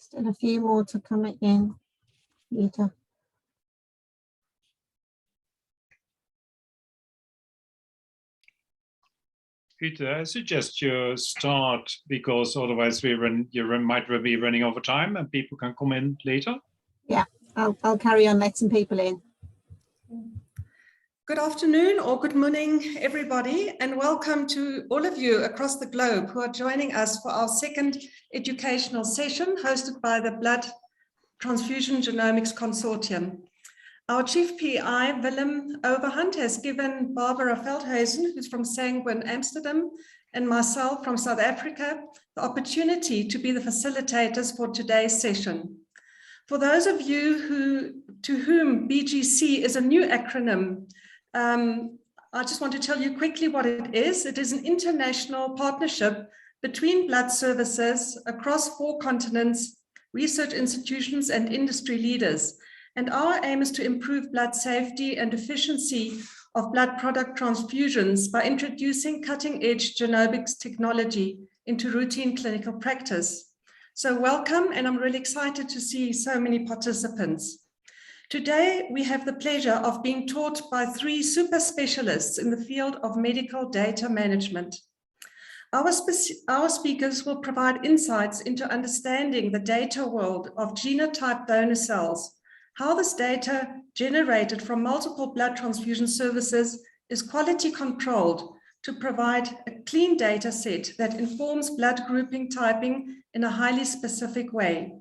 Still a few more to come in later. Peter, I suggest you start, because otherwise you might be running over time and people can come in later. Yeah, I'll carry on letting people in. Good afternoon or good morning, everybody, and welcome to all of you across the globe who are joining us for our second educational session hosted by the Blood Transfusion Genomics Consortium. Our chief PI, Willem Overhunt, has given Barbera Veldhuisen, who's from Sanquin, Amsterdam, and myself from South Africa, the opportunity to be the facilitators for today's session. For those of you to whom BGC is a new acronym, I just want to tell you quickly what it is. It is an international partnership between blood services across 4 continents, research institutions, and industry leaders. And our aim is to improve blood safety and efficiency of blood product transfusions by introducing cutting-edge genomics technology into routine clinical practice. So welcome, and I'm really excited to see so many participants. Today, we have the pleasure of being taught by 3 super specialists in the field of medical data management. Our speakers will provide insights into understanding the data world of genotype donor cells, how this data generated from multiple blood transfusion services is quality controlled to provide a clean data set that informs blood grouping typing in a highly specific way.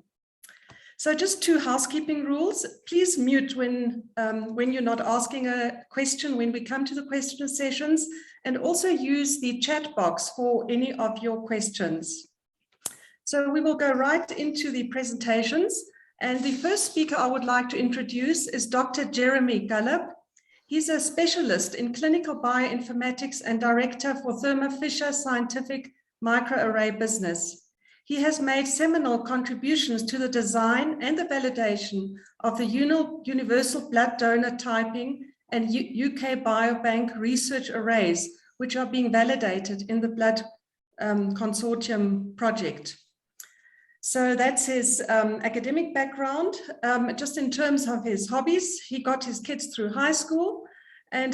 So just 2 housekeeping rules. Please mute when you're not asking a question when we come to the question sessions, and also use the chat box for any of your questions. So we will go right into the presentations. And the first speaker I would like to introduce is Dr. Jeremy Gallip. He's a specialist in clinical bioinformatics and director for Thermo Fisher Scientific microarray business. He has made seminal contributions to the design and the validation of the universal blood donor typing and UK Biobank research arrays, which are being validated in the Blood Consortium project. So that's his academic background. Just in terms of his hobbies, he got his kids through high school, and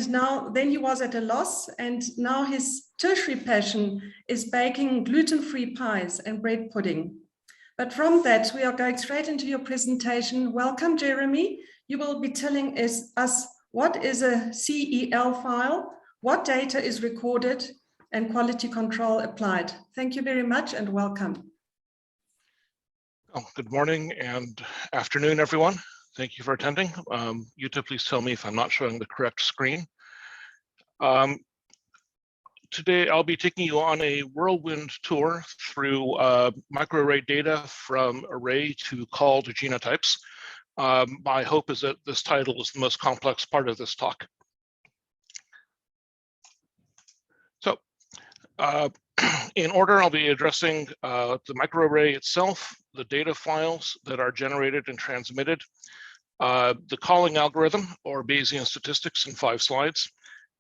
then he was at a loss, and now his tertiary passion is baking gluten-free pies and bread pudding. But from that, we are going straight into your presentation. Welcome, Jeremy. You will be telling us what is a CEL file, what data is recorded, and quality control applied. Thank you very much and welcome. Oh, good morning and afternoon, everyone. Thank you for attending. Yuta, please tell me if I'm not showing the correct screen. Today, I'll be taking you on a whirlwind tour through microarray data from array to call to genotypes. My hope is that this title is the most complex part of this talk. So, in order, I'll be addressing the microarray itself, the data files that are generated and transmitted, the calling algorithm or Bayesian statistics in 5 slides,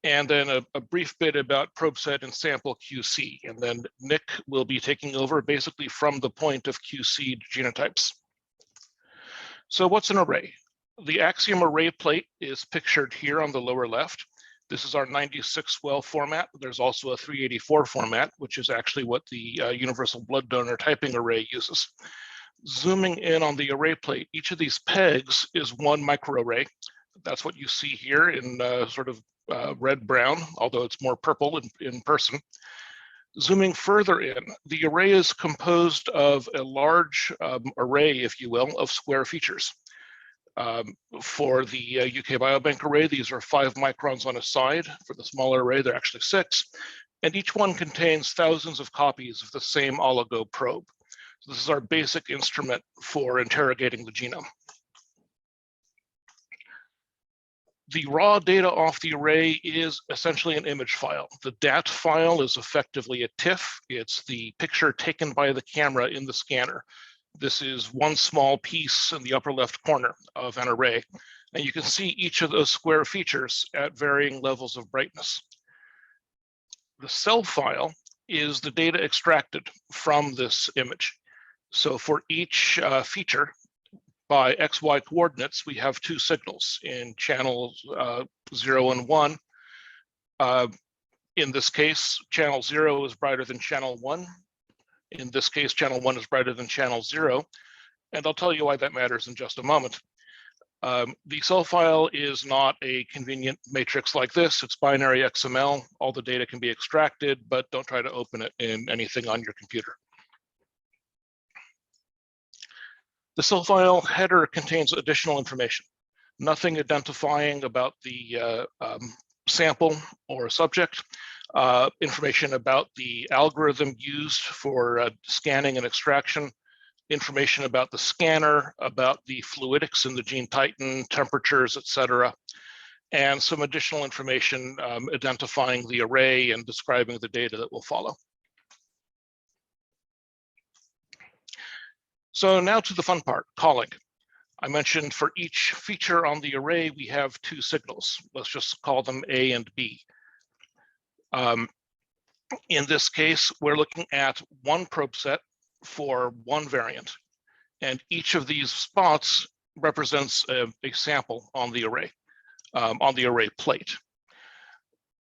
and then a brief bit about probe set and sample QC. And then Nick will be taking over basically from the point of QC genotypes. So what's an array? The Axiom array plate is pictured here on the lower left. This is our 96-well format. There's also a 384 format, which is actually what the universal blood donor typing array uses. Zooming in on the array plate, each of these pegs is one microarray. That's what you see here in sort of red-brown, although it's more purple in person. Zooming further in, the array is composed of a large array, if you will, of square features. For the UK Biobank array, these are 5 microns on a side. For the smaller array, they're actually 6. And each one contains thousands of copies of the same oligo probe. So this is our basic instrument for interrogating the genome. The raw data off the array is essentially an image file. The DAT file is effectively a TIFF. It's the picture taken by the camera in the scanner. This is one small piece in the upper left corner of an array. And you can see each of those square features at varying levels of brightness. The cell file is the data extracted from this image. So for each feature by XY coordinates, we have two signals in channels 0 and 1. In this case, channel 0 is brighter than channel 1. In this case, channel 1 is brighter than channel 0. And I'll tell you why that matters in just a moment. The cell file is not a convenient matrix like this. It's binary XML. All the data can be extracted, but don't try to open it in anything on your computer. The cell file header contains additional information, nothing identifying about the sample or subject, information about the algorithm used for scanning and extraction, information about the scanner, about the fluidics in the gene titan, temperatures, etc., and some additional information identifying the array and describing the data that will follow. So now to the fun part, calling. I mentioned for each feature on the array, we have two signals. Let's just call them A and B. In this case, we're looking at one probe set for one variant, and each of these spots represents a sample on the array plate.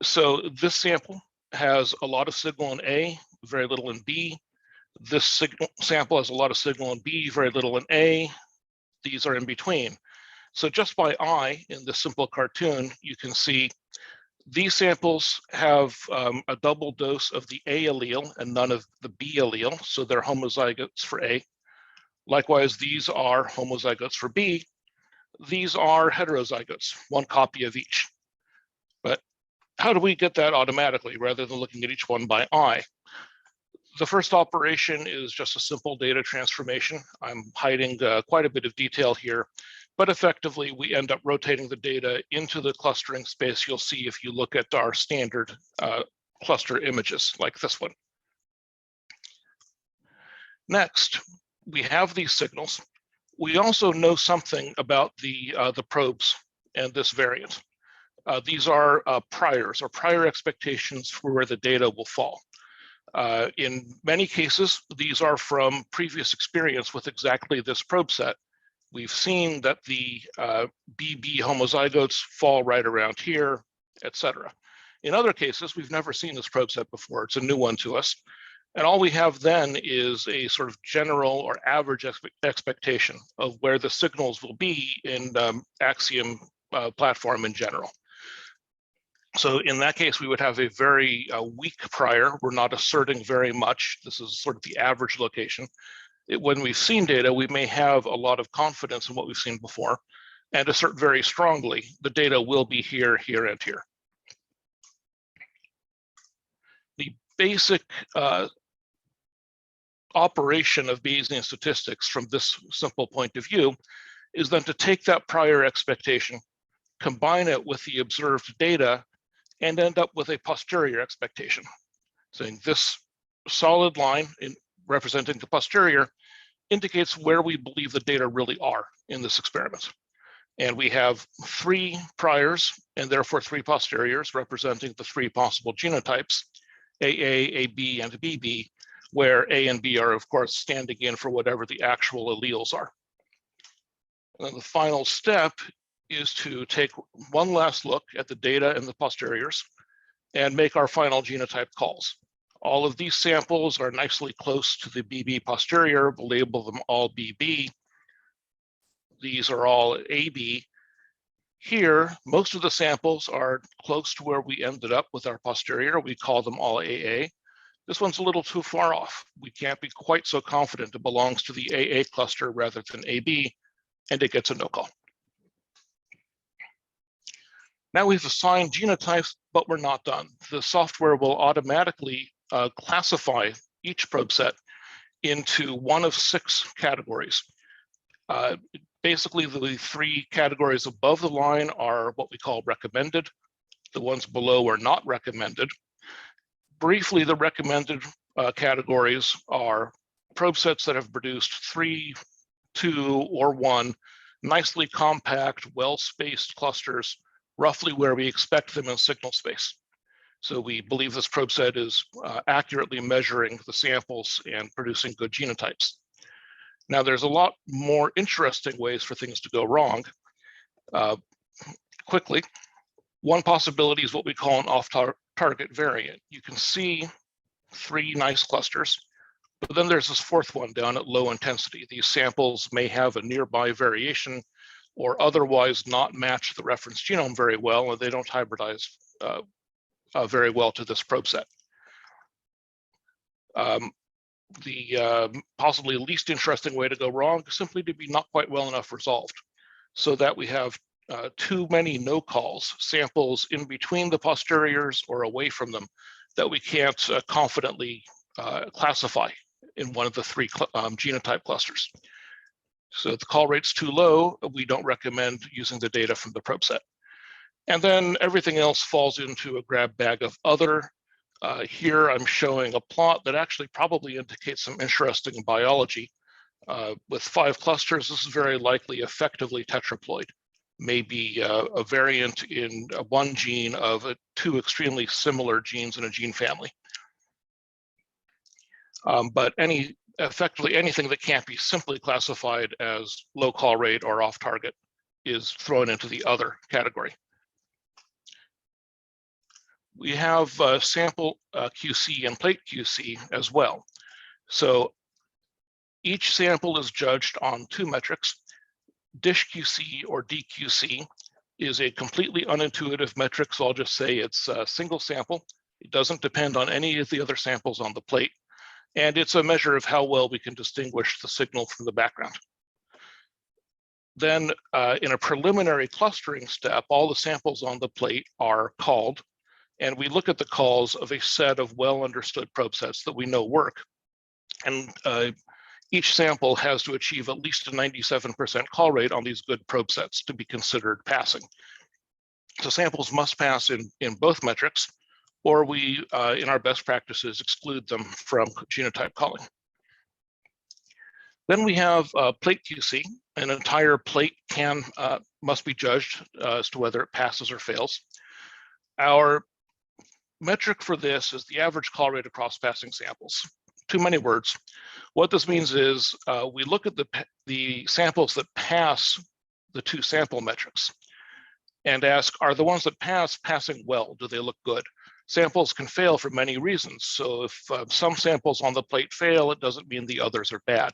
So this sample has a lot of signal in A, very little in B. This sample has a lot of signal in B, very little in A. These are in between. So just by eye in this simple cartoon, you can see these samples have a double dose of the A allele and none of the B allele, so they're homozygotes for A. Likewise, these are homozygotes for B. These are heterozygotes, one copy of each. But how do we get that automatically rather than looking at each one by eye? The first operation is just a simple data transformation. I'm hiding quite a bit of detail here, but effectively we end up rotating the data into the clustering space you'll see if you look at our standard cluster images like this one. Next, we have these signals. We also know something about the probes and this variant. These are priors or prior expectations for where the data will fall. In many cases, these are from previous experience with exactly this probe set. We've seen that the BB homozygotes fall right around here, etc. In other cases, we've never seen this probe set before. It's a new one to us. And all we have then is a sort of general or average expectation of where the signals will be in Axiom platform in general. So in that case, we would have a very weak prior. We're not asserting very much. This is sort of the average location. When we've seen data, we may have a lot of confidence in what we've seen before and assert very strongly the data will be here, here, and here. The basic operation of Bayesian statistics from this simple point of view is then to take that prior expectation, combine it with the observed data, and end up with a posterior expectation, saying this solid line representing the posterior indicates where we believe the data really are in this experiment. And we have 3 priors and therefore 3 posteriors representing the 3 possible genotypes, AA, AB, and BB, where A and B are, of course, standing in for whatever the actual alleles are. And then the final step is to take one last look at the data and the posteriors and make our final genotype calls. All of these samples are nicely close to the BB posterior. We'll label them all BB. These are all AB. Here, most of the samples are close to where we ended up with our posterior. We call them all AA. This one's a little too far off. We can't be quite so confident it belongs to the AA cluster rather than AB, and it gets a no call. Now we've assigned genotypes, but we're not done. The software will automatically classify each probe set into one of 6 categories. Basically, the 3 categories above the line are what we call recommended. The ones below are not recommended. Briefly, the recommended categories are probe sets that have produced 3, 2, or 1 nicely compact, well-spaced clusters, roughly where we expect them in signal space. So we believe this probe set is accurately measuring the samples and producing good genotypes. Now, there's a lot more interesting ways for things to go wrong. Quickly, one possibility is what we call an off-target variant. You can see 3 nice clusters, but then there's this 4th one down at low intensity. These samples may have a nearby variation or otherwise not match the reference genome very well, and they don't hybridize very well to this probe set. The possibly least interesting way to go wrong is simply to be not quite well enough resolved, so that we have too many no calls, samples in between the posteriors or away from them, that we can't confidently classify in one of the 3 genotype clusters. So if the call rate's too low, we don't recommend using the data from the probe set. And then everything else falls into a grab bag of other. Here I'm showing a plot that actually probably indicates some interesting biology. With 5 clusters, this is very likely effectively tetraploid, maybe a variant in one gene of 2 extremely similar genes in a gene family. But effectively anything that can't be simply classified as low call rate or off target is thrown into the other category. We have sample QC and plate QC as well. So each sample is judged on 2 metrics. Dish QC or DQC is a completely unintuitive metric, so I'll just say it's a single sample. It doesn't depend on any of the other samples on the plate. And it's a measure of how well we can distinguish the signal from the background. Then in a preliminary clustering step, all the samples on the plate are called, and we look at the calls of a set of well-understood probe sets that we know work. And each sample has to achieve at least a 97% call rate on these good probe sets to be considered passing. So samples must pass in both metrics, or we, in our best practices, exclude them from genotype calling. Then we have plate QC. An entire plate must be judged as to whether it passes or fails. Our metric for this is the average call rate across passing samples. Too many words. What this means is we look at the samples that pass the 2 sample metrics and ask, are the ones that passing well? Do they look good? Samples can fail for many reasons. So if some samples on the plate fail, it doesn't mean the others are bad.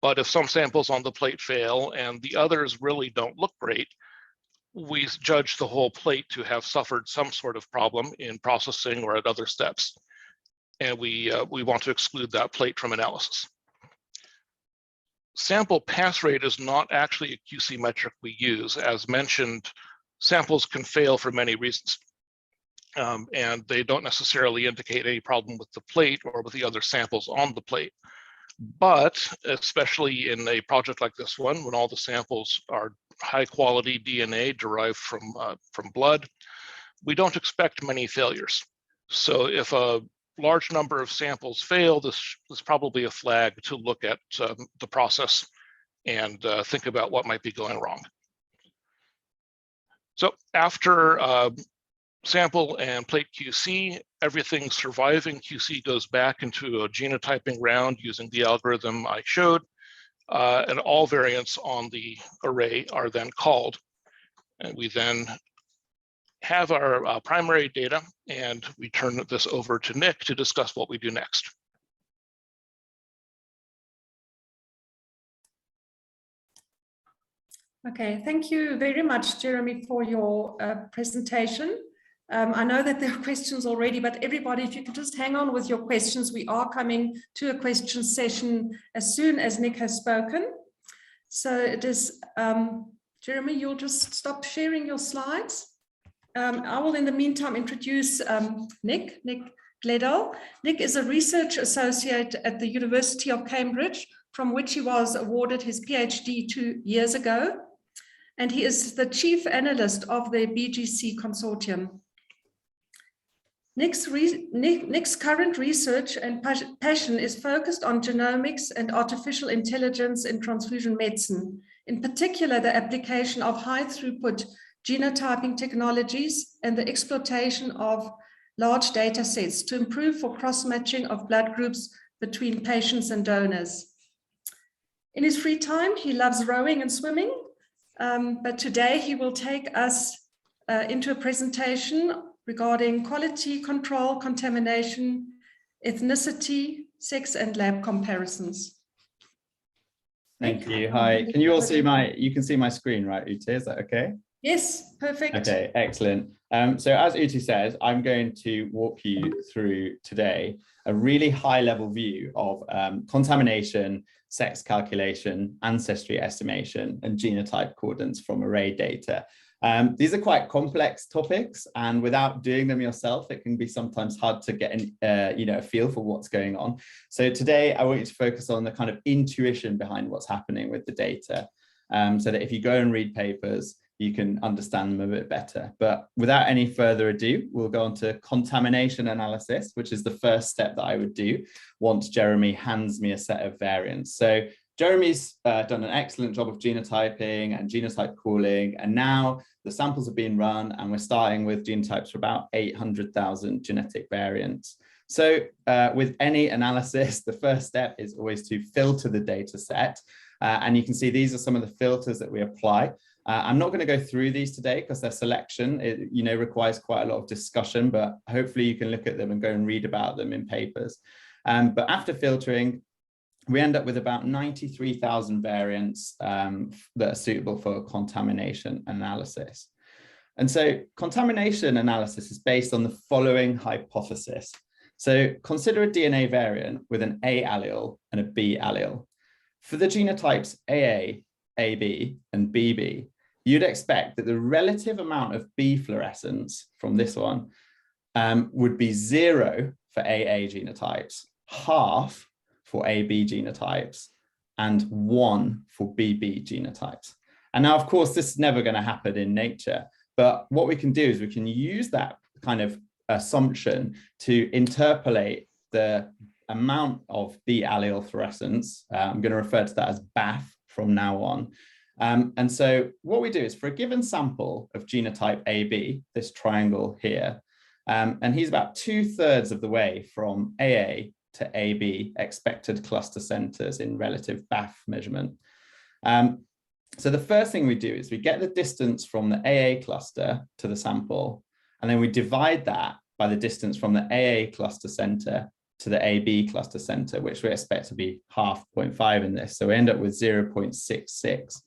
But if some samples on the plate fail and the others really don't look great, we judge the whole plate to have suffered some sort of problem in processing or at other steps. And we want to exclude that plate from analysis. Sample pass rate is not actually a QC metric we use. As mentioned, samples can fail for many reasons. And they don't necessarily indicate any problem with the plate or with the other samples on the plate. But especially in a project like this one, when all the samples are high quality DNA derived from blood, we don't expect many failures. So if a large number of samples fail, this is probably a flag to look at the process and think about what might be going wrong. So after sample and plate QC, everything surviving QC goes back into a genotyping round using the algorithm I showed, and all variants on the array are then called. And we then have our primary data, and we turn this over to Nick to discuss what we do next. Okay, thank you very much, Jeremy, for your presentation. I know that there are questions already, but everybody, if you could just hang on with your questions. We are coming to a question session as soon as Nick has spoken. So it is, Jeremy, you'll just stop sharing your slides. I will, in the meantime, introduce Nick Gleadall. Nick is a research associate at the University of Cambridge, from which he was awarded his PhD 2 years ago. And he is the chief analyst of the BGC consortium. Nick's current research and passion is focused on genomics and artificial intelligence in transfusion medicine, in particular the application of high-throughput genotyping technologies and the exploitation of large data sets to improve for cross-matching of blood groups between patients and donors. In his free time, he loves rowing and swimming, but today he will take us into a presentation regarding quality control, contamination, ethnicity, sex, and lab comparisons. Thank you. Hi. Can you all see you can see my screen, right, Ute? Is that okay? Yes, perfect. Okay, excellent. So as Ute says, I'm going to walk you through today a really high level view of contamination, sex calculation, ancestry estimation, and genotype concordance from array data. These are quite complex topics, and without doing them yourself, it can be sometimes hard to get a feel for what's going on. So today I want you to focus on the kind of intuition behind what's happening with the data, so that if you go and read papers, you can understand them a bit better. But without any further ado, we'll go on to contamination analysis, which is the first step that I would do once Jeremy hands me a set of variants. So Jeremy's done an excellent job of genotyping and genotype calling, and now the samples have been run and we're starting with genotypes for about 800,000 genetic variants. So with any analysis, the first step is always to filter the data set. And you can see these are some of the filters that we apply. I'm not going to go through these today because their selection requires quite a lot of discussion, but hopefully you can look at them and go and read about them in papers. But after filtering, we end up with about 93,000 variants that are suitable for contamination analysis. And so contamination analysis is based on the following hypothesis. So consider a DNA variant with an A allele and a B allele. For the genotypes AA, AB, and BB, you'd expect that the relative amount of B fluorescence from this one would be 0 for AA genotypes, half for AB genotypes, and 1 for BB genotypes. And now, of course, this is never going to happen in nature, but what we can do is we can use that kind of assumption to interpolate the amount of B allele fluorescence. I'm going to refer to that as BAF from now on. And so what we do is for a given sample of genotype AB, this triangle here, and he's about 2/3 of the way from AA to AB expected cluster centers in relative BAF measurement. So the first thing we do is we get the distance from the AA cluster to the sample, and then we divide that by the distance from the AA cluster center to the AB cluster center, which we expect to be half 0.5 in this. So we end up with 0.66.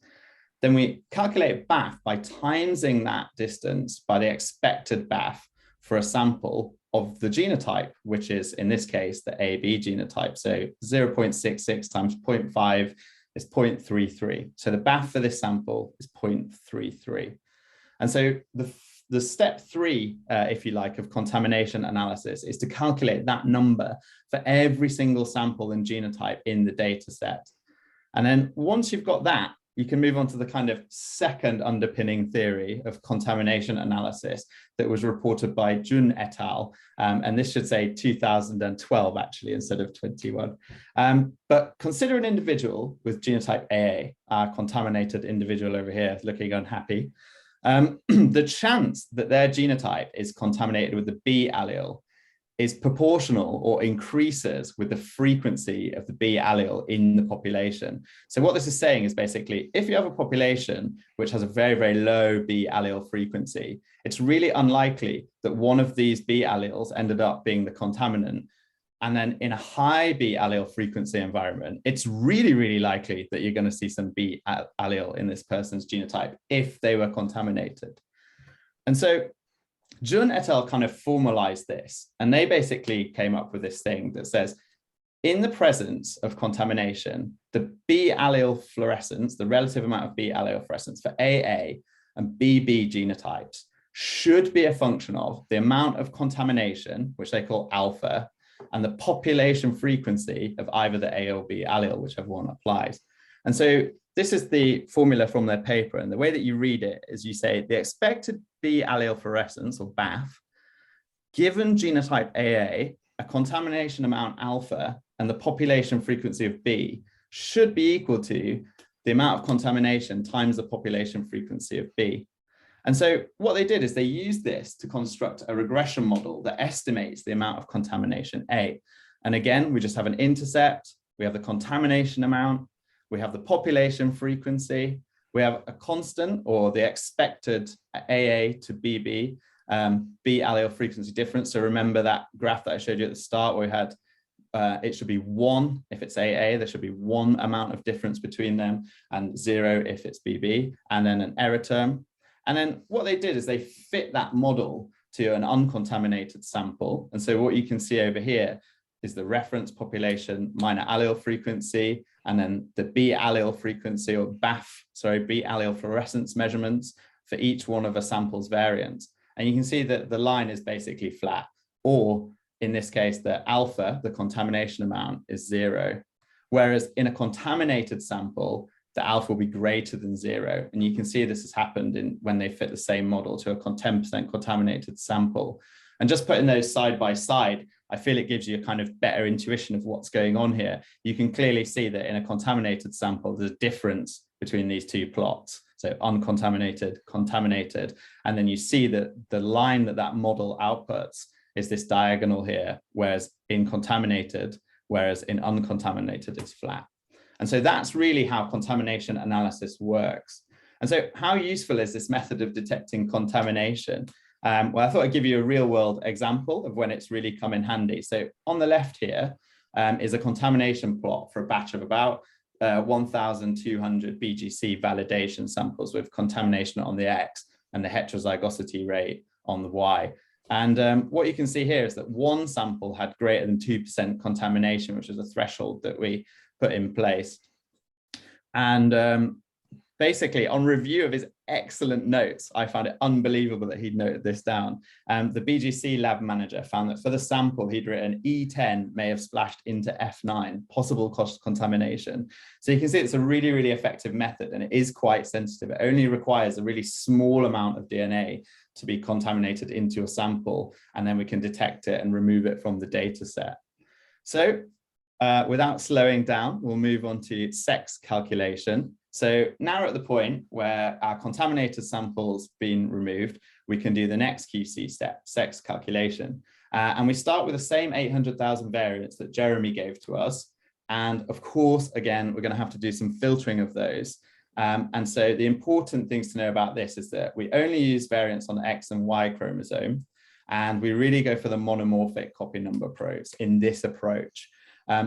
Then we calculate BAF by timesing that distance by the expected BAF for a sample of the genotype, which is in this case the AB genotype. So 0.66 times 0.5 is 0.33. So the BAF for this sample is 0.33. And so the step 3, if you like, of contamination analysis is to calculate that number for every single sample and genotype in the data set. And then once you've got that, you can move on to the kind of second underpinning theory of contamination analysis that was reported by Jun et al. And this should say 2012 actually instead of 21. But consider an individual with genotype AA, our contaminated individual over here looking unhappy. The chance that their genotype is contaminated with the B allele is proportional or increases with the frequency of the B allele in the population. So what this is saying is basically, if you have a population which has a very, very low B allele frequency, it's really unlikely that one of these B alleles ended up being the contaminant. And then in a high B allele frequency environment, it's really, really likely that you're going to see some B allele in this person's genotype if they were contaminated. And so Jun et al. Kind of formalized this, and they basically came up with this thing that says, in the presence of contamination, the B allele fluorescence, the relative amount of B allele fluorescence for AA and BB genotypes should be a function of the amount of contamination, which they call alpha, and the population frequency of either the A or B allele, whichever one applies. And so this is the formula from their paper. And the way that you read it is you say the expected B allele fluorescence, or BAF, given genotype AA, a contamination amount alpha, and the population frequency of B should be equal to the amount of contamination times the population frequency of B. And so what they did is they used this to construct a regression model that estimates the amount of contamination A. And again, we just have an intercept, we have the contamination amount, we have the population frequency, we have a constant or the expected AA to BB, B allele frequency difference. So remember that graph that I showed you at the start where we had it should be 1 if it's AA, there should be 1 amount of difference between them, and 0 if it's BB, and then an error term. And then what they did is they fit that model to an uncontaminated sample. And so what you can see over here is the reference population minor allele frequency, and then the B allele frequency or B allele fluorescence measurements for each one of a sample's variants. And you can see that the line is basically flat, or in this case, the alpha, the contamination amount, is 0. Whereas in a contaminated sample, the alpha will be greater than 0. And you can see this has happened when they fit the same model to a 10% contaminated sample. And just putting those side by side, I feel it gives you a kind of better intuition of what's going on here. You can clearly see that in a contaminated sample, there's a difference between these two plots. So uncontaminated, contaminated. And then you see that the line that model outputs is this diagonal here, whereas in contaminated, whereas in uncontaminated, it's flat. And so that's really how contamination analysis works. And so how useful is this method of detecting contamination? Well, I thought I'd give you a real world example of when it's really come in handy. So on the left here is a contamination plot for a batch of about 1,200 BGC validation samples with contamination on the X and the heterozygosity rate on the Y. And what you can see here is that one sample had greater than 2% contamination, which is a threshold that we put in place. And basically, on review of his excellent notes, I found it unbelievable that he'd noted this down. The BGC lab manager found that for the sample, he'd written E10 may have splashed into F9, possible contamination. So you can see it's a really, really effective method, and it is quite sensitive. It only requires a really small amount of DNA to be contaminated into your sample, and then we can detect it and remove it from the data set. So without slowing down, we'll move on to sex calculation. So now we're at the point where our contaminated sample's been removed, we can do the next QC step, sex calculation. And we start with the same 800,000 variants that Jeremy gave to us. And of course, again, we're going to have to do some filtering of those. And so the important things to know about this is that we only use variants on the X and Y chromosome, and we really go for the monomorphic copy number probes in this approach.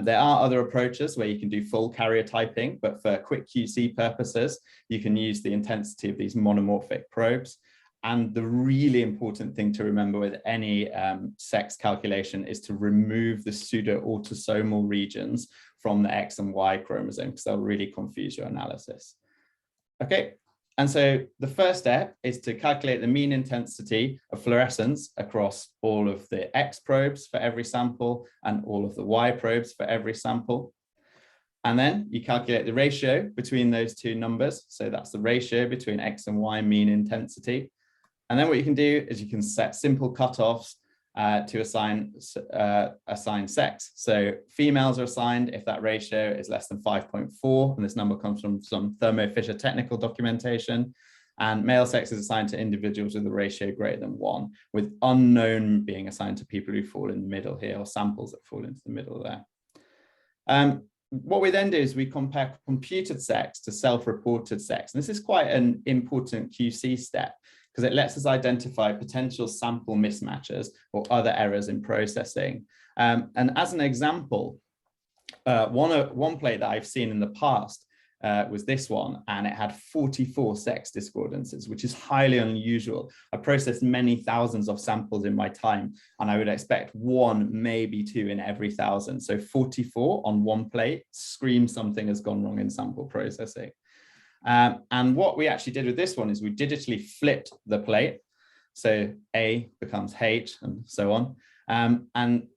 There are other approaches where you can do full karyotyping, but for quick QC purposes, you can use the intensity of these monomorphic probes. And the really important thing to remember with any sex calculation is to remove the pseudo-autosomal regions from the X and Y chromosome, because they'll really confuse your analysis. Okay, and so the first step is to calculate the mean intensity of fluorescence across all of the X probes for every sample and all of the Y probes for every sample. And then you calculate the ratio between those two numbers. So that's the ratio between X and Y mean intensity. And then what you can do is you can set simple cutoffs to assign sex. So females are assigned if that ratio is less than 5.4, and this number comes from some Thermo Fisher technical documentation. And male sex is assigned to individuals with a ratio greater than 1, with unknown being assigned to people who fall in the middle here, or samples that fall into the middle there. What we then do is we compare computed sex to self-reported sex. And this is quite an important QC step, because it lets us identify potential sample mismatches or other errors in processing. And as an example, one plate that I've seen in the past was this one, and it had 44 sex discordances, which is highly unusual. I processed many thousands of samples in my time, and I would expect 1, maybe 2 in every 1,000. So 44 on one plate screams something has gone wrong in sample processing. And what we actually did with this one is we digitally flipped the plate. So A becomes H and so on. And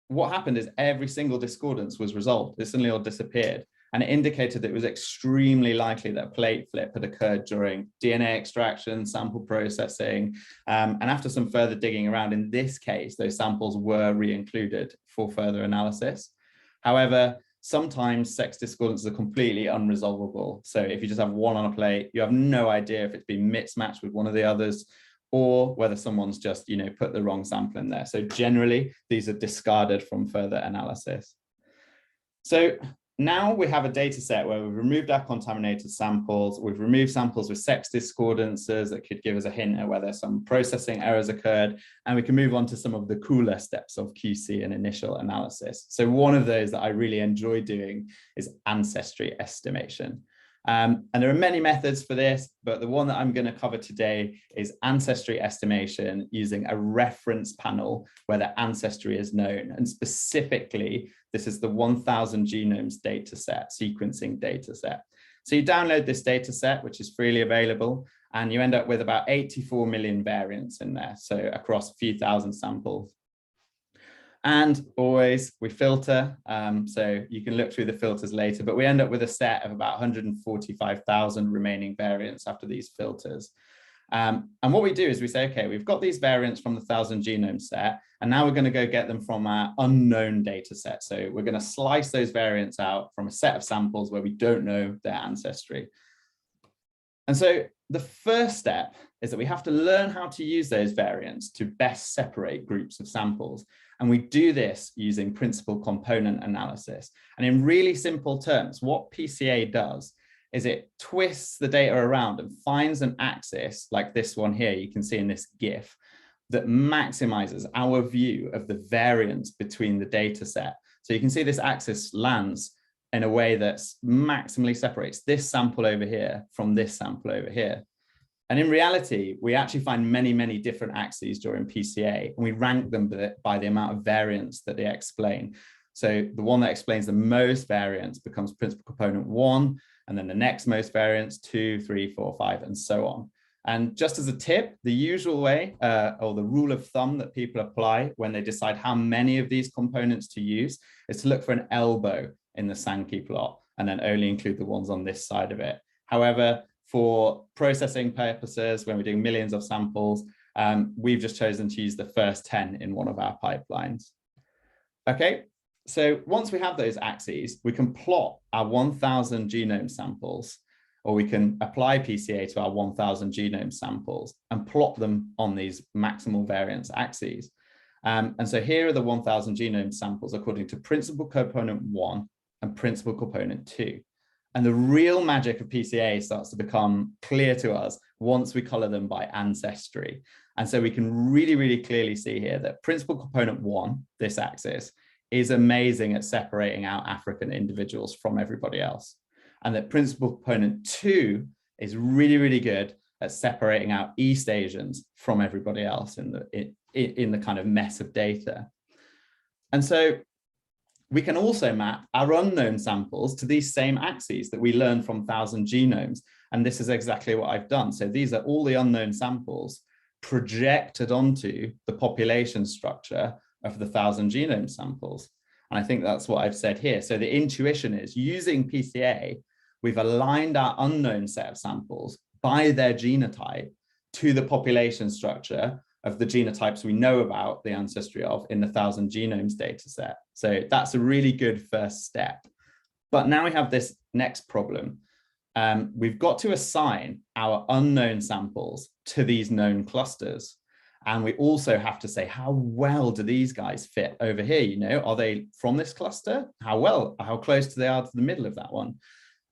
what happened is every single discordance was resolved. It suddenly all disappeared. And it indicated that it was extremely likely that a plate flip had occurred during DNA extraction, sample processing. And after some further digging around, in this case, those samples were re-included for further analysis. However, sometimes sex discordances are completely unresolvable. So if you just have one on a plate, you have no idea if it's been mismatched with one of the others, or whether someone's just, put the wrong sample in there. So generally, these are discarded from further analysis. So now we have a data set where we've removed our contaminated samples, we've removed samples with sex discordances that could give us a hint at whether some processing errors occurred, and we can move on to some of the cooler steps of QC and initial analysis. So one of those that I really enjoy doing is ancestry estimation. And there are many methods for this, but the one that I'm going to cover today is ancestry estimation using a reference panel where the ancestry is known. And specifically, this is the 1000 genomes data set, sequencing data set. So you download this data set, which is freely available, and you end up with about 84 million variants in there, so across a few thousand samples. And always we filter, so you can look through the filters later, but we end up with a set of about 145,000 remaining variants after these filters. And what we do is we say, okay, we've got these variants from the 1000 genome set, and now we're going to go get them from our unknown data set. So we're going to slice those variants out from a set of samples where we don't know their ancestry. And so the first step is that we have to learn how to use those variants to best separate groups of samples. And we do this using principal component analysis. And in really simple terms, what PCA does is it twists the data around and finds an axis like this one here, you can see in this GIF, that maximizes our view of the variance between the data set. So you can see this axis lands in a way that maximally separates this sample over here from this sample over here. And in reality, we actually find many, many different axes during PCA, and we rank them by the amount of variance that they explain. So the one that explains the most variance becomes principal component 1, and then the next most variance 2, 3, 4, 5, and so on. And just as a tip, the usual way or the rule of thumb that people apply when they decide how many of these components to use is to look for an elbow in the Sanquin plot and then only include the ones on this side of it. However, for processing purposes, when we're doing millions of samples, we've just chosen to use the first 10 in one of our pipelines. Okay, so once we have those axes, we can plot our 1000 genome samples, or we can apply PCA to our 1000 genome samples and plot them on these maximal variance axes. And so here are the 1000 genome samples according to principal component 1 and principal component 2. And the real magic of PCA starts to become clear to us once we color them by ancestry. And so we can really, really clearly see here that principal component 1, this axis, is amazing at separating out African individuals from everybody else. And that principal component 2 is really, really good at separating out East Asians from everybody else in the kind of mess of data. And so we can also map our unknown samples to these same axes that we learned from 1000 genomes. And this is exactly what I've done. So these are all the unknown samples projected onto the population structure of the 1000 genome samples. And I think that's what I've said here. So the intuition is using PCA, we've aligned our unknown set of samples by their genotype to the population structure of the genotypes we know about the ancestry of in the 1000 genomes data set. So that's a really good first step. But now we have this next problem. We've got to assign our unknown samples to these known clusters. And we also have to say, how well do these guys fit over here? You know, are they from this cluster? How close they are to the middle of that one?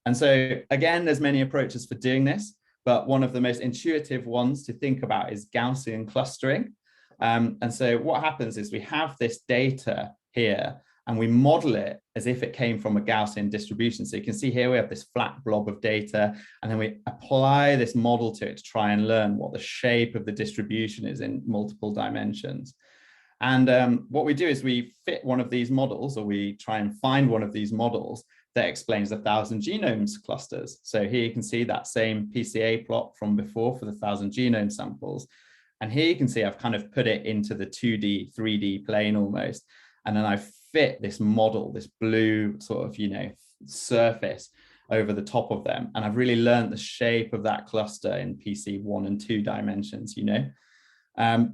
And so again, there's many approaches for doing this, but one of the most intuitive ones to think about is Gaussian clustering. And so what happens is we have this data here and we model it as if it came from a Gaussian distribution. So you can see here we have this flat blob of data, and then we apply this model to it to try and learn what the shape of the distribution is in multiple dimensions. And what we do is we fit one of these models, or we try and find one of these models that explains the 1000 genomes clusters. So here you can see that same PCA plot from before for the 1000 genome samples. And here you can see I've kind of put it into the 2D, 3D plane almost. And then I fit this model, this blue sort of, you know, surface over the top of them. And I've really learned the shape of that cluster in PC 1 and 2 dimensions, you know. And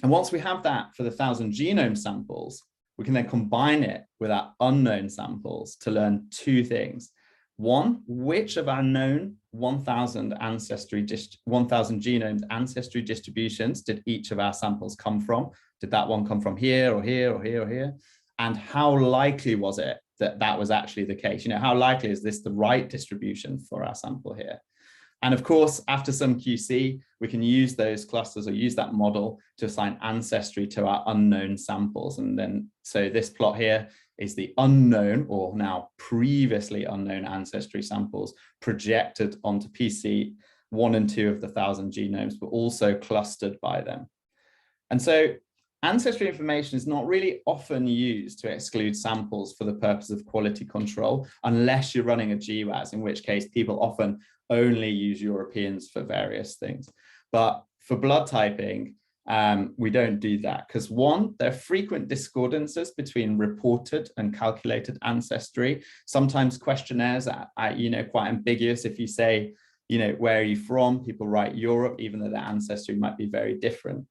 once we have that for the 1000 genome samples, we can then combine it with our unknown samples to learn two things. One, which of our known 1000 genomes ancestry distributions did each of our samples come from? Did that one come from here or here or here or here? And how likely was it that that was actually the case. You know, how likely is this the right distribution for our sample here? And of course, after some QC, we can use those clusters or use that model to assign ancestry to our unknown samples. And then, so this plot here is the unknown, or now previously unknown, ancestry samples projected onto PC 1 and 2 of the 1,000 genomes, but also clustered by them. And so ancestry information is not really often used to exclude samples for the purpose of quality control, unless you're running a GWAS, in which case people often only use Europeans for various things. But for blood typing, we don't do that because, one, there are frequent discordances between reported and calculated ancestry. Sometimes questionnaires are quite ambiguous. If you say, where are you from? People write Europe, even though their ancestry might be very different.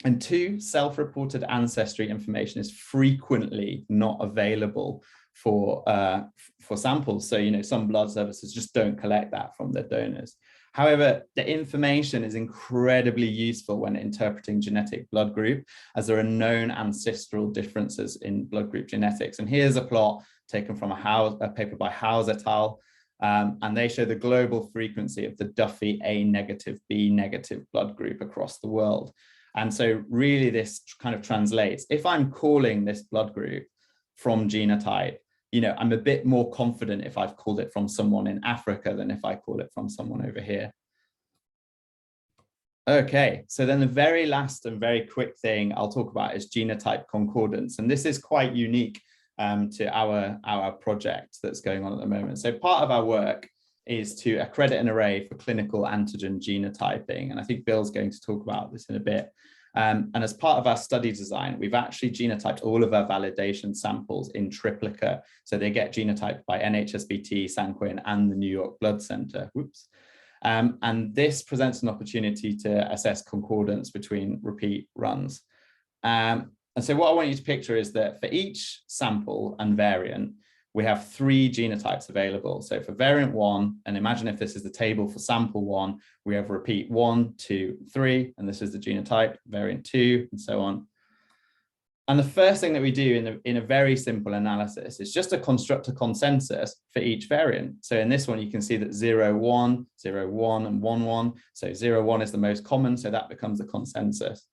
And two, self-reported ancestry information is frequently not available for samples. So, some blood services just don't collect that from their donors. However, the information is incredibly useful when interpreting genetic blood group, as there are known ancestral differences in blood group genetics. And here's a plot taken from a paper by House et al. And they show the global frequency of the Duffy A negative, B negative blood group across the world. And so really this kind of translates. If I'm calling this blood group from genotype, I'm a bit more confident if I've called it from someone in Africa than if I call it from someone over here. Okay, so then the very last and very quick thing I'll talk about is genotype concordance. And this is quite unique to our project that's going on at the moment. So part of our work is to accredit an array for clinical antigen genotyping. And I think Bill's going to talk about this in a bit. And as part of our study design, we've actually genotyped all of our validation samples in triplicate. So they get genotyped by NHSBT, Sanquin, and the New York Blood Center. Whoops. And this presents an opportunity to assess concordance between repeat runs. And so what I want you to picture is that for each sample and variant, we have 3 genotypes available. So for variant 1, and imagine if this is the table for sample 1, we have repeat 1, 2, 3, and this is the genotype, variant 2, and so on. And the first thing that we do in a very simple analysis is just to construct a consensus for each variant. So in this one, you can see that 0, 1, 0, 1, and 1, 1. So 0, 1 is the most common, so that becomes a consensus.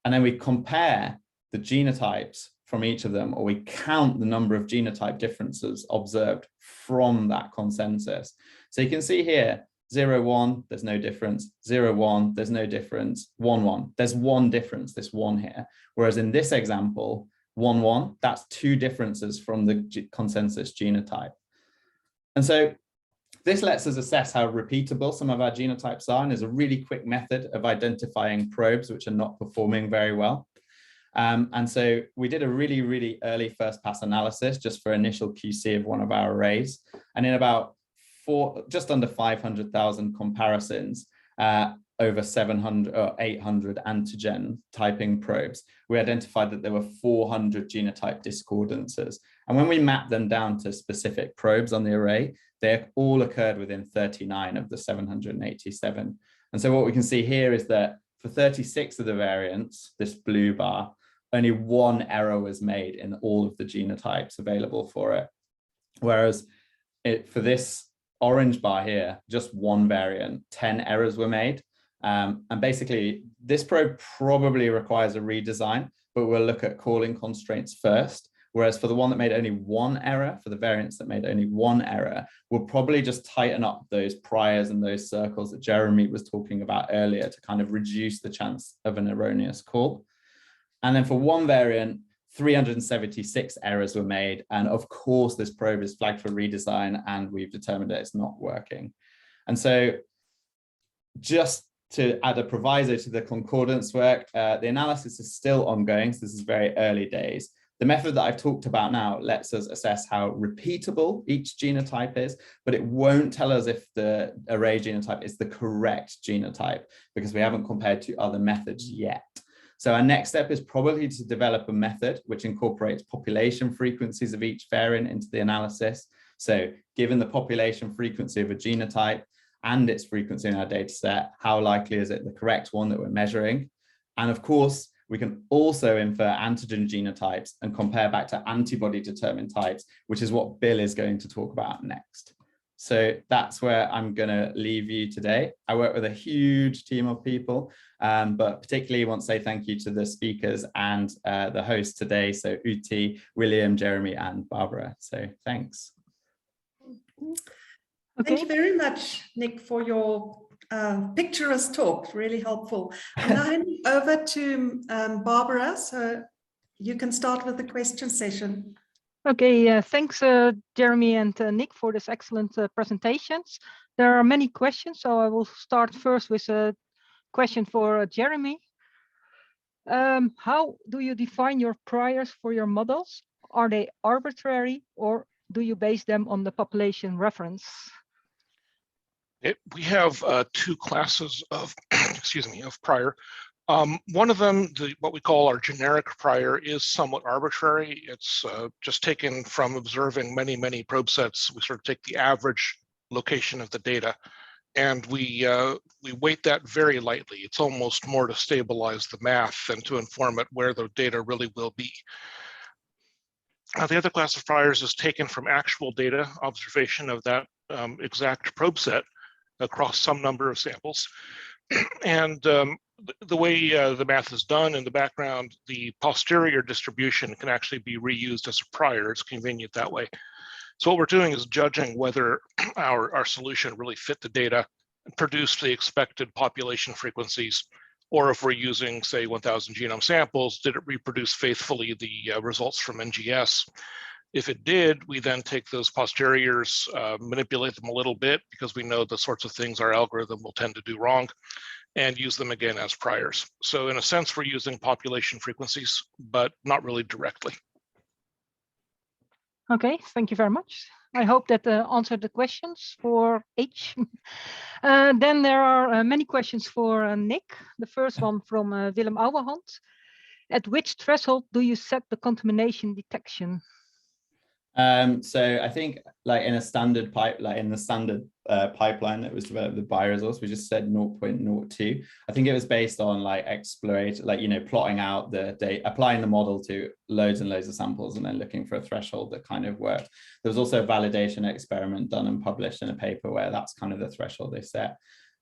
And then we compare the genotypes from each of them, or we count the number of genotype differences observed from that consensus. So you can see here, 0, 1, there's no difference. 0, 1, there's no difference. 1, 1, there's one difference, this 1 here. Whereas in this example, 1, 1, that's 2 differences from the consensus genotype. And so this lets us assess how repeatable some of our genotypes are, and is a really quick method of identifying probes which are not performing very well. And so we did a really, really early first pass analysis just for initial QC of one of our arrays. And in about just under 500,000 comparisons, over 700 or 800 antigen typing probes, we identified that there were 400 genotype discordances. And when we mapped them down to specific probes on the array, they all occurred within 39 of the 787. And so what we can see here is that for 36 of the variants, this blue bar, only 1 error was made in all of the genotypes available for it. Whereas for this orange bar here, just 1 variant, 10 errors were made. And basically, this probe probably requires a redesign, but we'll look at calling constraints first. Whereas for the one that made only 1 error, for the variants that made only 1 error, we'll probably just tighten up those priors and those circles that Jeremy was talking about earlier to kind of reduce the chance of an erroneous call. And then for 1 variant, 376 errors were made. And of course, this probe is flagged for redesign, and we've determined that it's not working. And so just to add a proviso to the concordance work, the analysis is still ongoing, so this is very early days. The method that I've talked about now lets us assess how repeatable each genotype is, but it won't tell us if the array genotype is the correct genotype, because we haven't compared to other methods yet. So our next step is probably to develop a method which incorporates population frequencies of each variant into the analysis. So given the population frequency of a genotype and its frequency in our data set, how likely is it the correct one that we're measuring? And of course, We can also infer antigen genotypes and compare back to antibody determined types, which is what Bill is going to talk about next. So that's where I'm going to leave you today. I work with a huge team of people, but particularly want to say thank you to the speakers and the hosts today. So Uti, William, Jeremy, and Barbara. So thanks. Thank you very much, Nick, for your picturesque talk, really helpful. I'm now handing over to Barbara, so you can start with the question session. Okay, thanks Jeremy and Nick for this excellent presentations. There are many questions, so I will start first with a question for Jeremy. How do you define your priors for your models? Are they arbitrary or do you base them on the population reference? We have two classes of, excuse me, of prior. One of them, what we call our generic prior, is somewhat arbitrary. It's just taken from observing many, many probe sets. We sort of take the average location of the data, and we weight that very lightly. It's almost more to stabilize the math than to inform it where the data really will be. The other class of priors is taken from actual data observation of that exact probe set across some number of samples. And the way the math is done in the background, the posterior distribution can actually be reused as a prior. It's convenient that way. So what we're doing is judging whether our solution really fit the data and produced the expected population frequencies, or if we're using, say, 1,000 genome samples, did it reproduce faithfully the results from NGS? If it did, we then take those posteriors, manipulate them a little bit because we know the sorts of things our algorithm will tend to do wrong, and use them again as priors. So in a sense, we're using population frequencies, but not really directly. Okay, thank you very much. I hope that answered the questions for H. Then there are many questions for Nick. The first one from Willem Ouwehand. At which threshold do you set the contamination detection? So I think like in a standard pipeline that was developed with bioresource, we just said 0.02. I think it was based on like plotting out the data, applying the model to loads and loads of samples and then looking for a threshold that kind of worked. There was also a validation experiment done and published in a paper where that's kind of the threshold they set.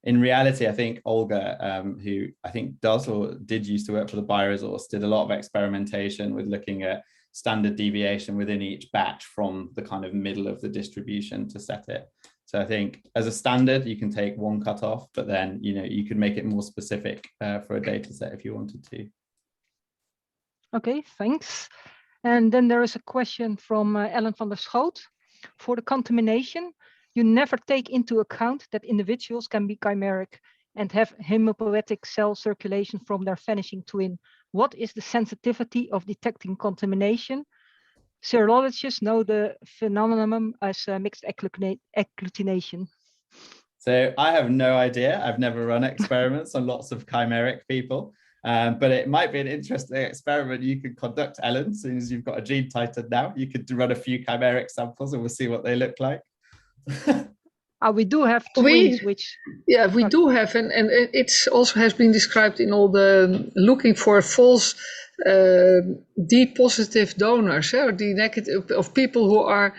In reality, I think Olga, who I think does or did used to work for the bioresource, did a lot of experimentation with looking at standard deviation within each batch from the kind of middle of the distribution to set it. So I think as a standard, you can take one cutoff, but then you could make it more specific for a data set if you wanted to. Okay, thanks. And then there is a question from Ellen van der Schoot. For the contamination, you never take into account that individuals can be chimeric and have hematopoietic cell circulation from their vanishing twin. What is the sensitivity of detecting contamination? Serologists know the phenomenon as mixed agglutination. So I have no idea. I've never run experiments on lots of chimeric people, but it might be an interesting experiment you could conduct, Ellen. As soon as you've got a gene tightened now, you could run a few chimeric samples and we'll see what they look like. We do have twins, we do have, and it's also has been described in all the looking for false D-positive donors, or D-negative, of people who are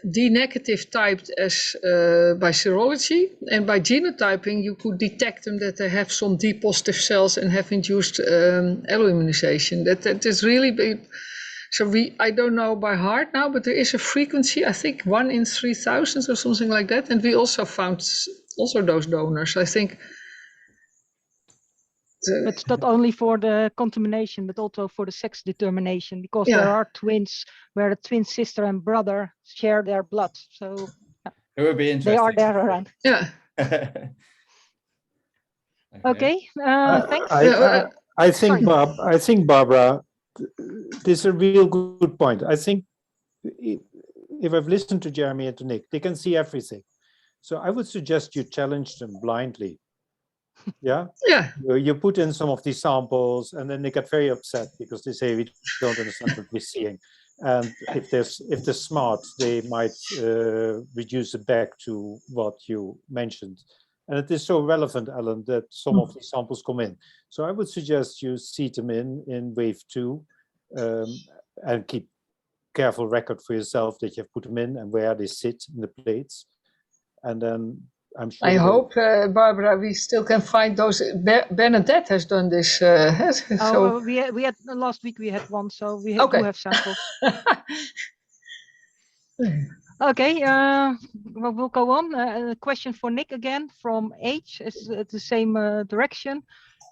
D-negative typed as by serology, and by genotyping you could detect them that they have some D-positive cells and have induced alloimmunization. That is really big. So I don't know by heart now, but there is a frequency, I think 1 in 3,000 or something like that. And we also found those donors, I think. It's not only for the contamination, but also for the sex determination, because there are twins where the twin sister and brother share their blood. So it would be interesting. They are there around. Yeah. Okay, thanks. I think, Barbara, this is a real good point. I think if I've listened to Jeremy and to Nick, they can see everything. So I would suggest you challenge them blindly. Yeah? Yeah. You put in some of these samples and then they get very upset because they say we don't understand what we're seeing. And if they're smart, they might reduce it back to what you mentioned And it is so relevant, Alan, that some of these samples come in. So I would suggest you seed them in wave 2 and keep careful record for yourself that you have put them in and where they sit in the plates. And then I'm sure. I hope, Barbara, we still can find those. Bernadette has done this. So we had last week we had one, so we Okay. do have samples. Okay, we'll go on. A question for Nick again from H. It's the same direction.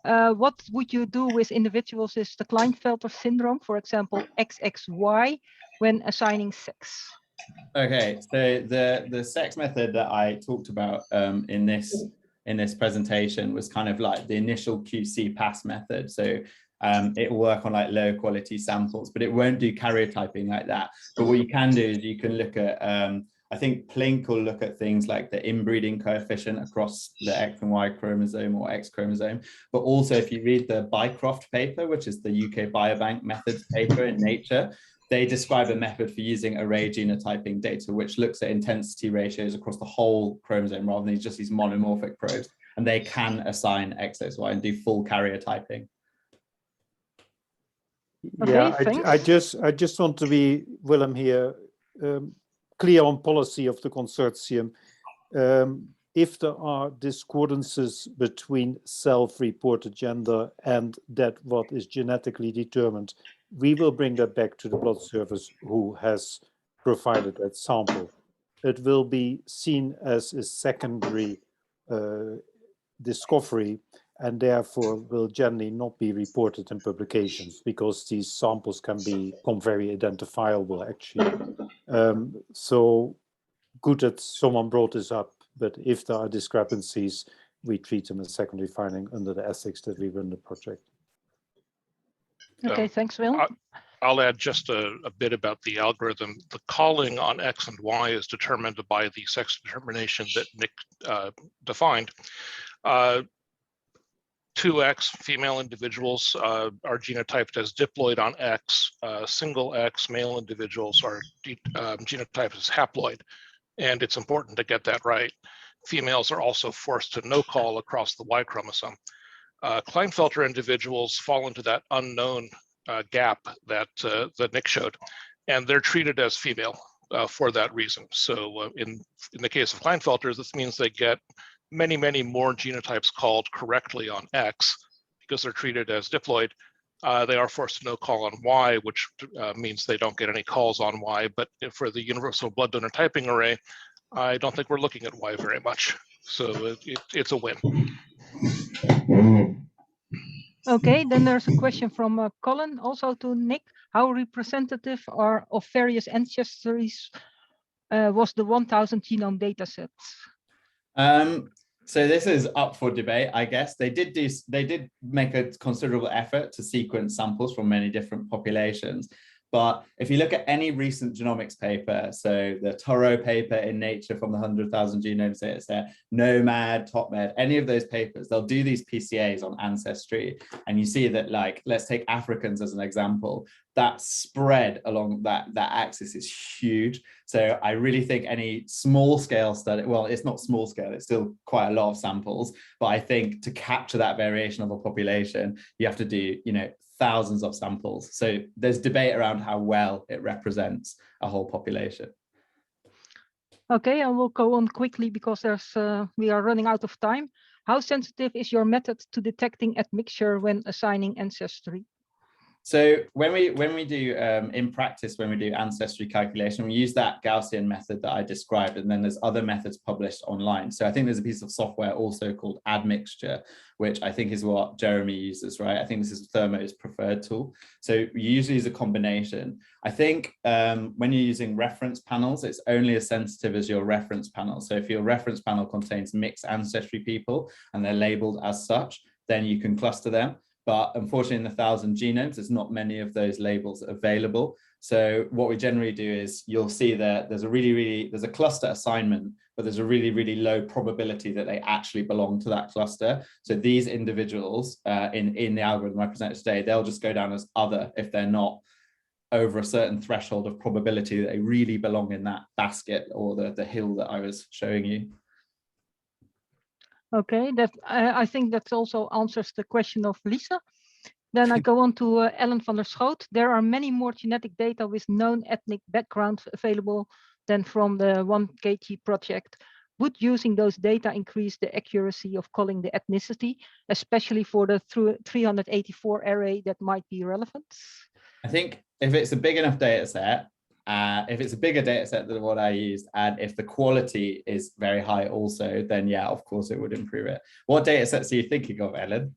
What would you do with individuals with the Klinefelter syndrome, for example, XXY, when assigning sex? Okay, so the sex method that I talked about in this presentation was kind of like the initial QC pass method. So it will work on like low quality samples, but it won't do karyotyping like that. But what you can do is you can look at, I think Plink will look at things like the inbreeding coefficient across the X and Y chromosome or X chromosome. But also if you read the Bycroft paper, which is the UK Biobank methods paper in Nature, they describe a method for using array genotyping data, which looks at intensity ratios across the whole chromosome rather than just these monomorphic probes. And they can assign XXY and do full karyotyping. Yeah, Okay, I just want to be, Willem here, clear on policy of the consortium. If there are discordances between self-reported gender and that what is genetically determined, we will bring that back to the blood service who has provided that sample. It will be seen as a secondary discovery and therefore will generally not be reported in publications because these samples can become very identifiable actually. So good that someone brought this up, but if there are discrepancies, we treat them as secondary finding under the ethics that we run the project. Okay, thanks, Will. I'll add just a bit about the algorithm. The calling on X and Y is determined by the sex determination that Nick defined. 2X female individuals are genotyped as diploid on X. Single X male individuals are genotyped as haploid. And it's important to get that right. Females are also forced to no call across the Y chromosome. Klinefelter individuals fall into that unknown gap that Nick showed, and they're treated as female for that reason. So in the case of Klinefelters, this means they get many, many more genotypes called correctly on X because they're treated as diploid. They are forced to no call on Y, which means they don't get any calls on Y. But for the universal blood donor typing array, I don't think we're looking at Y very much. So it's a win. Okay, then there's a question from Colin, also to Nick. How representative are of various ancestries was the 1,000 genome data sets? So this is up for debate, I guess. They did make a considerable effort to sequence samples from many different populations. But if you look at any recent genomics paper, so the Toro paper in Nature from the 100,000 genomes data set, Nomad, TopMed, any of those papers, they'll do these PCAs on Ancestry. And you see that, like, let's take Africans as an example, that spread along that axis is huge. So I really think any small scale study, well, it's not small scale, it's still quite a lot of samples, but I think to capture that variation of a population, you have to do, thousands of samples. So there's debate around how well it represents a whole population. Okay, I will go on quickly because we are running out of time. How sensitive is your method to detecting admixture when assigning ancestry? So when we do in practice, when we do ancestry calculation, we use that Gaussian method that I described, and then there's other methods published online. So I think there's a piece of software also called Admixture, which I think is what Jeremy uses, right? I think this is Thermo's preferred tool. So you usually use a combination. I think when you're using reference panels, it's only as sensitive as your reference panel. So if your reference panel contains mixed ancestry people and they're labeled as such, then you can cluster them. But unfortunately, in the 1,000 genomes, there's not many of those labels available. So what we generally do is you'll see that there's a cluster assignment, but there's a really, really low probability that they actually belong to that cluster. So these individuals in the algorithm I presented today, they'll just go down as other if they're not over a certain threshold of probability that they really belong in that basket or the hill that I was showing you. Okay, that I think that also answers the question of Lisa. Then I go on to Ellen van der Schoot. There are many more genetic data with known ethnic background available than from the 1kg project. Would using those data increase the accuracy of calling the ethnicity, especially for the 384 array that might be relevant? I think if it's a big enough data set, if it's a bigger data set than what I used, and if the quality is very high also, then yeah, of course it would improve it. What data sets are you thinking of, Ellen?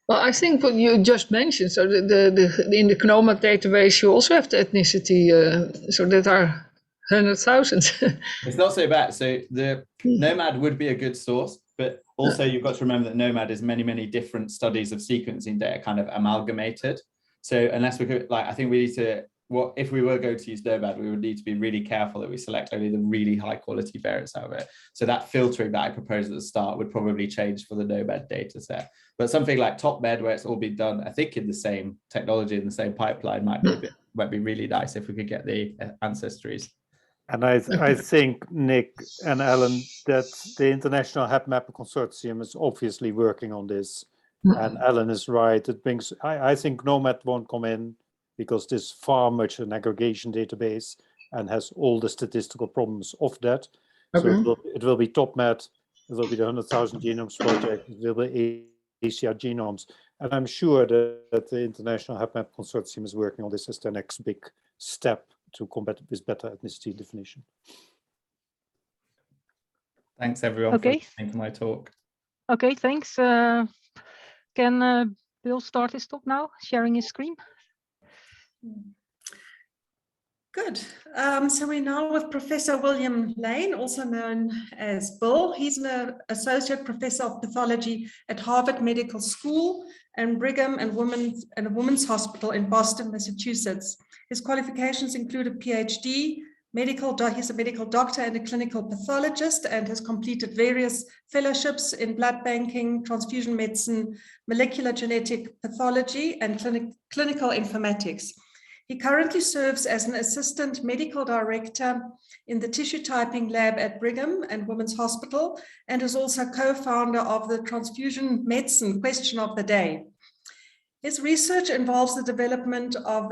Well, I think what you just mentioned, so in the GNOME database, you also have the ethnicity, so that are 100,000. It's not so bad. So the Nomad would be a good source, but also you've got to remember that Nomad is many, many different studies of sequencing data kind of amalgamated. So unless we could, like, I think we need to, if we were going to use Nomad, we would need to be really careful that we select only the really high quality variants out of it. So that filtering that I proposed at the start would probably change for the Nomad data set. But something like TopMed, where it's all been done, I think in the same technology, in the same pipeline, might be really nice if we could get the ancestries. And I think, Nick and Ellen, that the International HapMap Consortium is obviously working on this. And Ellen is right. It brings, I think Nomad won't come in because this is far much an aggregation database and has all the statistical problems of that. Okay. So it will be TopMed, it will be the 100,000 Genomes Project, it will be Asia Genomes. And I'm sure that the International HapMap Consortium is working on this as their next big step to combat with better ethnicity definition. Thanks everyone for listening to my talk. Okay, thanks. Can Bill start his talk now, sharing his screen? Good. So we're now with Professor William Lane, also known as Bill. He's an associate professor of pathology at Harvard Medical School and Brigham and a Women's Hospital in Boston, Massachusetts. His qualifications include a PhD, he's a medical doctor and a clinical pathologist, and has completed various fellowships in blood banking, transfusion medicine, molecular genetic pathology, and clinical informatics. He currently serves as an assistant medical director in the tissue typing lab at Brigham and Women's Hospital, and is also co-founder of the Transfusion Medicine Question of the Day. His research involves the development of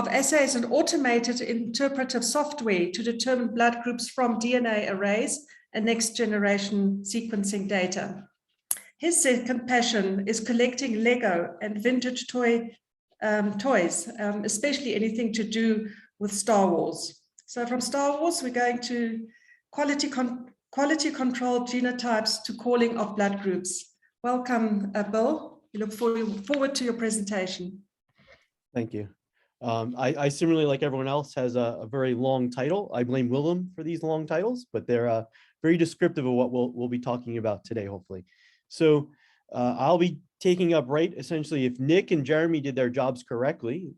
assays and automated interpretive software to determine blood groups from DNA arrays and next generation sequencing data. His second passion is collecting Lego and vintage toys, especially anything to do with Star Wars. So from Star Wars, we're going to quality controlled genotypes to calling of blood groups. Welcome, Bill. We look forward to your presentation. Thank you. I similarly, like everyone else, has a very long title. I blame Willem for these long titles, but they're very descriptive of what we'll be talking about today, hopefully. So I'll be taking up essentially, if Nick and Jeremy did their jobs correctly,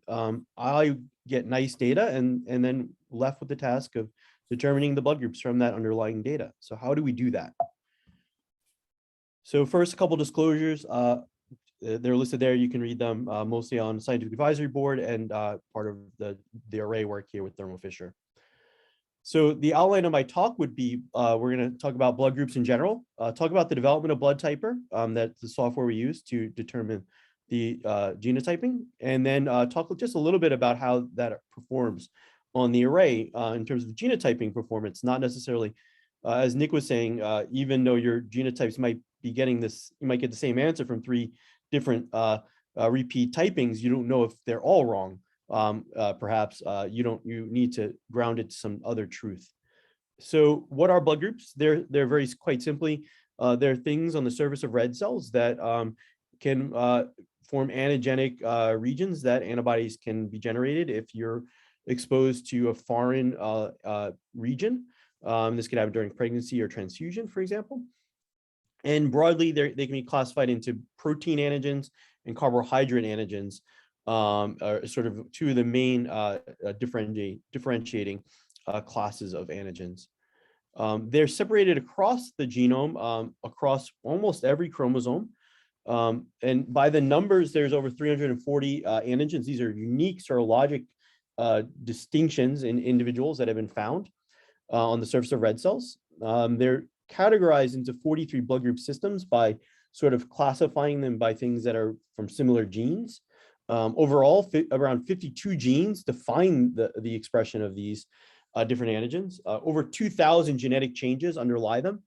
I get nice data and then left with the task of determining the blood groups from that underlying data. So how do we do that? So first, a couple disclosures. They're listed there. You can read them mostly on Scientific Advisory Board and part of the array work here with Thermo Fisher. So the outline of my talk would be, we're going to talk about blood groups in general, talk about the development of Blood Typer, that's the software we use to determine the genotyping, and then talk just a little bit about how that performs on the array in terms of genotyping performance, not necessarily, as Nick was saying, even though your genotypes might be getting this, you might get the same answer from 3 different repeat typings, you don't know if they're all wrong. Perhaps you need to ground it to some other truth. So what are blood groups? They're quite simply, they're things on the surface of red cells that can form antigenic regions that antibodies can be generated if you're exposed to a foreign region. This could happen during pregnancy or transfusion, for example. And broadly, they can be classified into protein antigens and carbohydrate antigens, are sort of 2 of the main differentiating classes of antigens. They're separated across the genome, across almost every chromosome. And by the numbers, there's over 340 antigens. These are unique serologic distinctions in individuals that have been found. on the surface of red cells. They're categorized into 43 blood group systems by sort of classifying them by things that are from similar genes. Overall, around 52 genes define the expression of these different antigens. Over 2,000 genetic changes underlie them.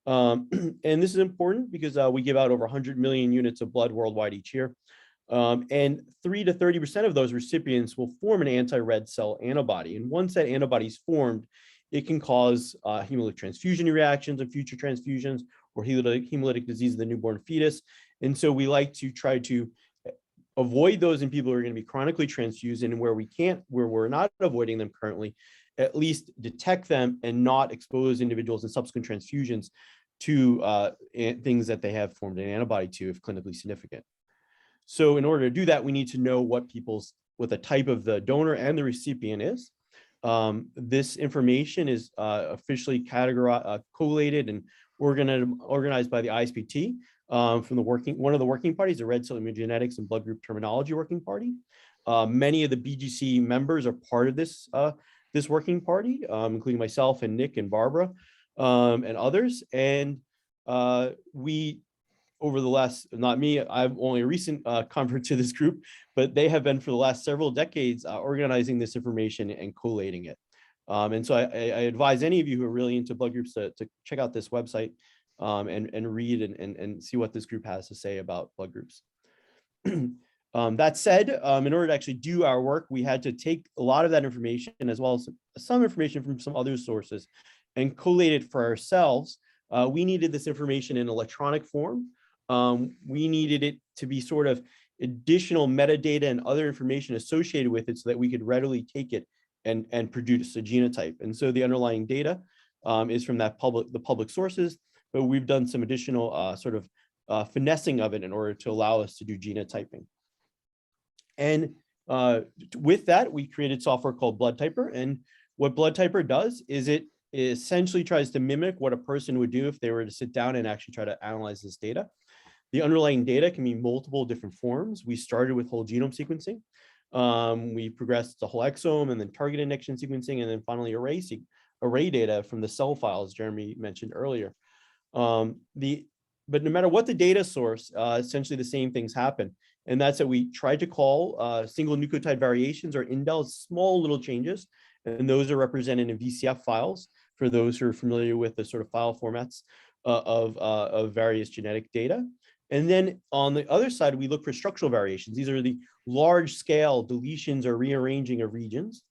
And this is important because we give out over 100 million units of blood worldwide each year. And 3 to 30% of those recipients will form an anti-red cell antibody. And once that antibody is formed, it can cause hemolytic transfusion reactions of future transfusions or hemolytic disease of the newborn fetus. And so we like to try to avoid those in people who are going to be chronically transfused, and where we're not avoiding them currently, at least detect them and not expose individuals in subsequent transfusions to things that they have formed an antibody to if clinically significant. So in order to do that, we need to know what the type of the donor and the recipient is. This information is officially categorized, collated and organized by the ISPT from one of the working parties, the Red Cell Immunogenetics and Blood Group Terminology Working Party. Many of the BGC members are part of this working party, including myself and Nick and Barbara and others. And we, over the last, not me, I'm only a recent convert to this group, but they have been for the last several decades organizing this information and collating it. And so I advise any of you who are really into blood groups to check out this website and read and see what this group has to say about blood groups. That said, in order to actually do our work, we had to take a lot of that information as well as some information from some other sources and collate it for ourselves. We needed this information in electronic form. We needed it to be sort of additional metadata and other information associated with it so that we could readily take it and produce a genotype. And so the underlying data is from the public sources, but we've done some additional sort of finessing of it in order to allow us to do genotyping. And with that, we created software called BloodTyper. And what BloodTyper does is it essentially tries to mimic what a person would do if they were to sit down and actually try to analyze this data. The underlying data can be multiple different forms. We started with whole genome sequencing. We progressed to whole exome and then target indection sequencing, and then finally array data from the cell files Jeremy mentioned earlier. But no matter what the data source, essentially the same things happen. And that's that we tried to call single nucleotide variations or indels, small little changes. And those are represented in VCF files for those who are familiar with the sort of file formats of various genetic data. And then on the other side, we look for structural variations. These are the large scale deletions or rearranging of regions.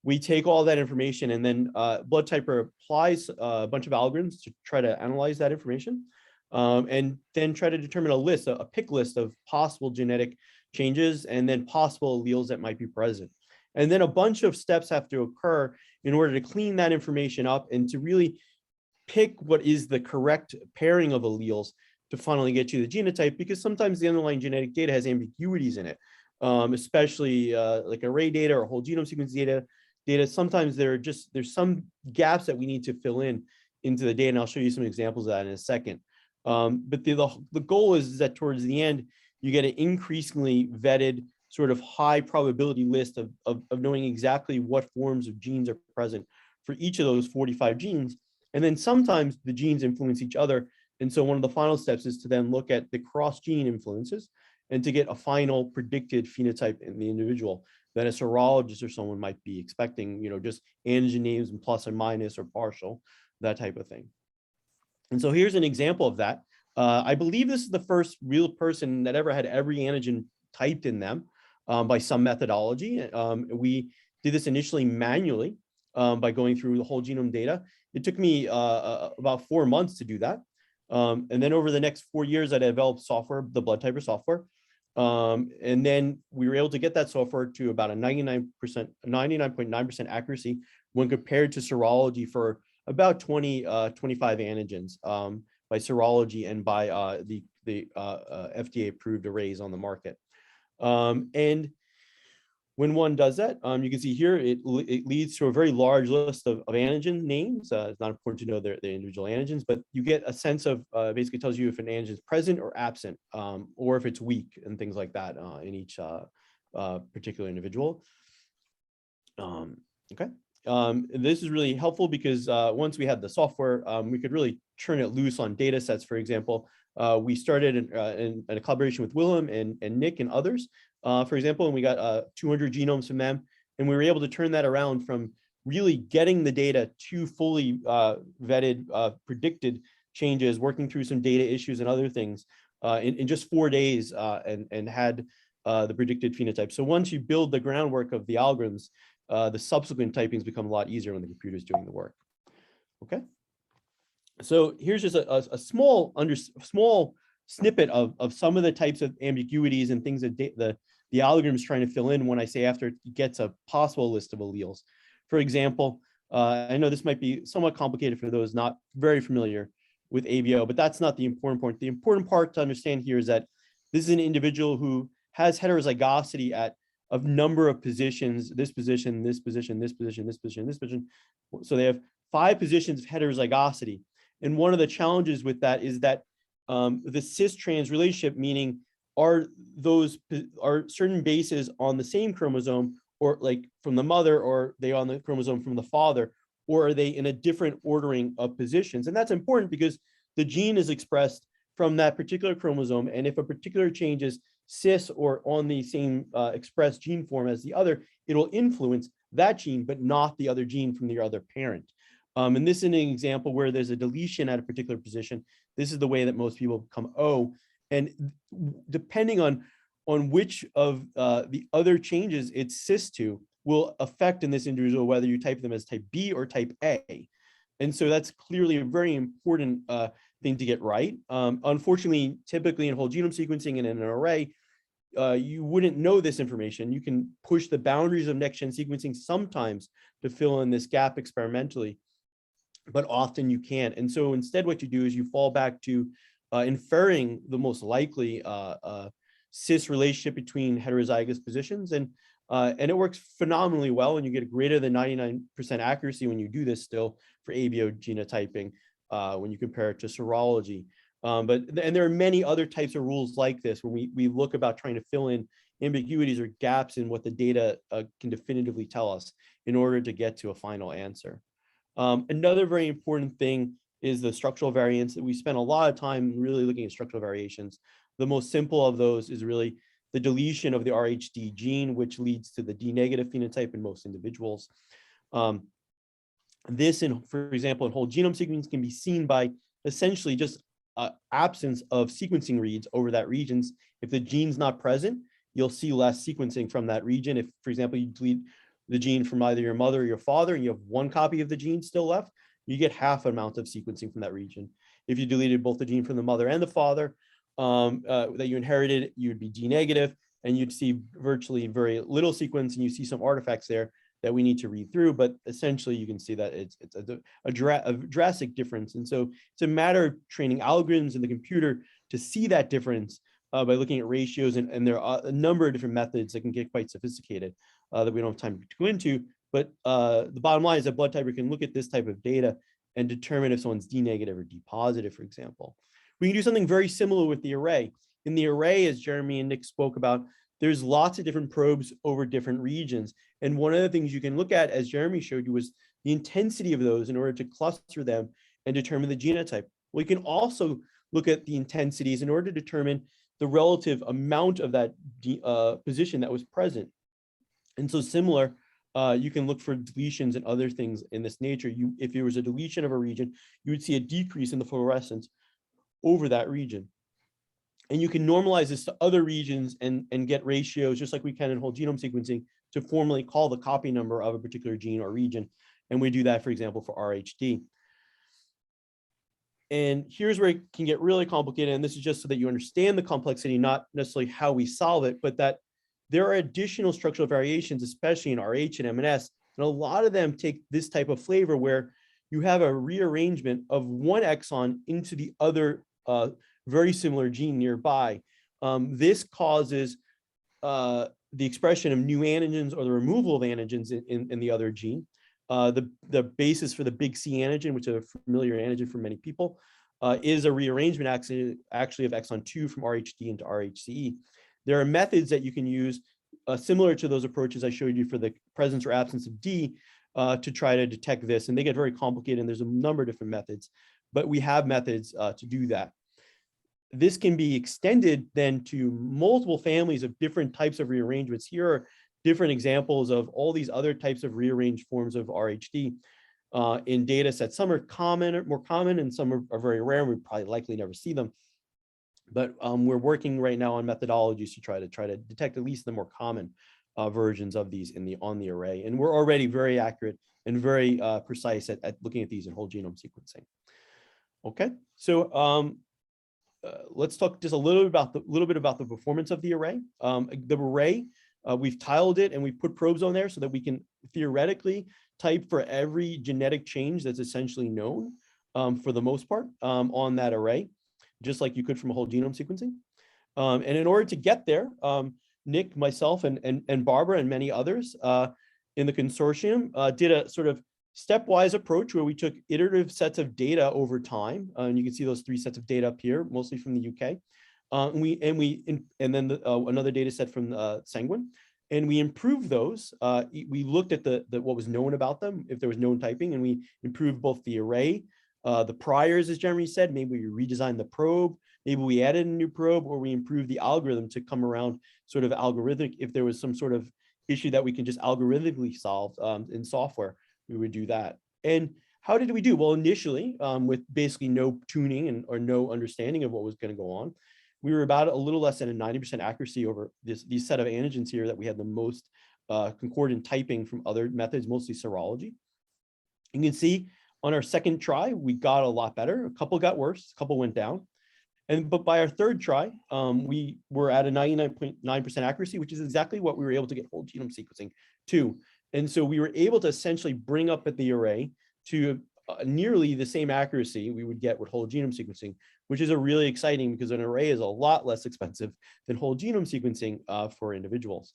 We take all that information and then BloodTyper applies a bunch of algorithms to try to analyze that information and then try to determine a pick list of possible genetic changes and then possible alleles that might be present. And then a bunch of steps have to occur in order to clean that information up and to really pick what is the correct pairing of alleles to finally get you the genotype, because sometimes the underlying genetic data has ambiguities in it, especially like array data or whole genome sequence data. Sometimes there's some gaps that we need to fill into the data, and I'll show you some examples of that in a second. But the goal is that towards the end, you get an increasingly vetted sort of high probability list of knowing exactly what forms of genes are present for each of those 45 genes. And then sometimes the genes influence each other. And so one of the final steps is to then look at the cross-gene influences and to get a final predicted phenotype in the individual that a serologist or someone might be expecting, just antigen names and plus or minus or partial, that type of thing. And so here's an example of that. I believe this is the first real person that ever had every antigen typed in them by some methodology. We did this initially manually by going through the whole genome data. It took me about 4 months to do that. And then over the next 4 years, I developed software, the BloodTyper software. And then we were able to get that software to about a 99.9% accuracy when compared to serology for about 25 antigens by serology and by the FDA approved arrays on the market. And when one does that, you can see here, it leads to a very large list of antigen names. It's not important to know the individual antigens, but you get a sense of, basically tells you if an antigen is present or absent, or if it's weak and things like that in each particular individual. Okay, This is really helpful because once we had the software, we could really turn it loose on data sets. For example, we started in a collaboration with Willem and Nick and others, for example, and we got 200 genomes from them. And we were able to turn that around from really getting the data to fully vetted, predicted changes, working through some data issues and other things in just 4 days, and had the predicted phenotype. So once you build the groundwork of the algorithms, the subsequent typings become a lot easier when the computer is doing the work. Okay. So here's just a small snippet of some of the types of ambiguities and things that the algorithm is trying to fill in when I say after it gets a possible list of alleles. For example, I know this might be somewhat complicated for those not very familiar with ABO, but that's not the important part. The important part to understand here is that this is an individual who has heterozygosity at a number of positions, this position, this position, this position, this position, this position. So they have 5 positions of heterozygosity. And one of the challenges with that is that the cis-trans relationship, meaning are certain bases on the same chromosome, or like from the mother, or are they on the chromosome from the father, or are they in a different ordering of positions? And that's important because the gene is expressed from that particular chromosome. And if a particular change is cis or on the same expressed gene form as the other, it will influence that gene, but not the other gene from the other parent. And this is an example where there's a deletion at a particular position. This is the way that most people become O. And depending on which of the other changes it's cis to will affect in this individual whether you type them as type B or type A. And so that's clearly a very important thing to get right. Unfortunately, typically in whole genome sequencing and in an array, you wouldn't know this information. You can push the boundaries of next-gen sequencing sometimes to fill in this gap experimentally, but often you can't. And so instead what you do is you fall back to inferring the most likely cis relationship between heterozygous positions, and it works phenomenally well, and you get a greater than 99% accuracy when you do this still for ABO genotyping when you compare it to serology. And there are many other types of rules like this when we look about trying to fill in ambiguities or gaps in what the data can definitively tell us in order to get to a final answer. Another very important thing is the structural variance. We spend a lot of time really looking at structural variations. The most simple of those is really the deletion of the RHD gene, which leads to the D negative phenotype in most individuals. This, for example, in whole genome sequencing can be seen by essentially just absence of sequencing reads over that region. If the gene's not present, you'll see less sequencing from that region. If, for example, you delete the gene from either your mother or your father, and you have 1 copy of the gene still left, you get half amount of sequencing from that region. If you deleted both the gene from the mother and the father that you inherited, you would be D negative, and you'd see virtually very little sequence, and you see some artifacts there that we need to read through, but essentially you can see that it's a drastic difference. And so it's a matter of training algorithms in the computer to see that difference by looking at ratios, and there are a number of different methods that can get quite sophisticated that we don't have time to go into. But the bottom line is that blood typer can look at this type of data and determine if someone's D negative or D positive, for example. We can do something very similar with the array. In the array, as Jeremy and Nick spoke about, there's lots of different probes over different regions. And one of the things you can look at, as Jeremy showed you, was the intensity of those in order to cluster them and determine the genotype. Well, you can also look at the intensities in order to determine the relative amount of that position that was present. And so similar, you can look for deletions and other things in this nature. If there was a deletion of a region, you would see a decrease in the fluorescence over that region. And you can normalize this to other regions and get ratios, just like we can in whole genome sequencing, to formally call the copy number of a particular gene or region. And we do that, for example, for RHD. And here's where it can get really complicated. And this is just so that you understand the complexity, not necessarily how we solve it, but that there are additional structural variations, especially in RH and MNS. And a lot of them take this type of flavor where you have a rearrangement of one exon into the other very similar gene nearby. This causes the expression of new antigens or the removal of antigens in the other gene. The basis for the big C antigen, which is a familiar antigen for many people, is a rearrangement actually of exon 2 from RHD into RHCE. There are methods that you can use similar to those approaches I showed you for the presence or absence of D to try to detect this, and they get very complicated, and there's a number of different methods, but we have methods to do that. This can be extended then to multiple families of different types of rearrangements. Here are different examples of all these other types of rearranged forms of RHD in data sets. Some are more common, and some are very rare, and we probably likely never see them. But we're working right now on methodologies to try to detect at least the more common versions of these on the array. And we're already very accurate and very precise at looking at these in whole genome sequencing. Okay, so let's talk just a little bit about the performance of the array. The array, we've tiled it and we put probes on there so that we can theoretically type for every genetic change that's essentially known for the most part on that array, just like you could from a whole genome sequencing. And in order to get there, Nick, myself, and Barbara and many others in the consortium did a sort of stepwise approach where we took iterative sets of data over time. And you can see those 3 sets of data up here, mostly from the UK. And then another data set from Sanquin. And we improved those. We looked at what was known about them, if there was known typing, and we improved both the array, the priors, as Jeremy said. Maybe we redesigned the probe, maybe we added a new probe, or we improved the algorithm to come around sort of algorithmic. If there was some sort of issue that we can just algorithmically solve in software, we would do that. And how did we do? Well, initially, with basically no tuning or no understanding of what was going to go on, we were about a little less than a 90% accuracy over these set of antigens here that we had the most concordant typing from other methods, mostly serology. You can see on our second try, we got a lot better. A couple got worse, a couple went down. But by our third try, we were at a 99.9% accuracy, which is exactly what we were able to get whole genome sequencing to. And so we were able to essentially bring up at the array to nearly the same accuracy we would get with whole genome sequencing, which is really exciting because an array is a lot less expensive than whole genome sequencing for individuals.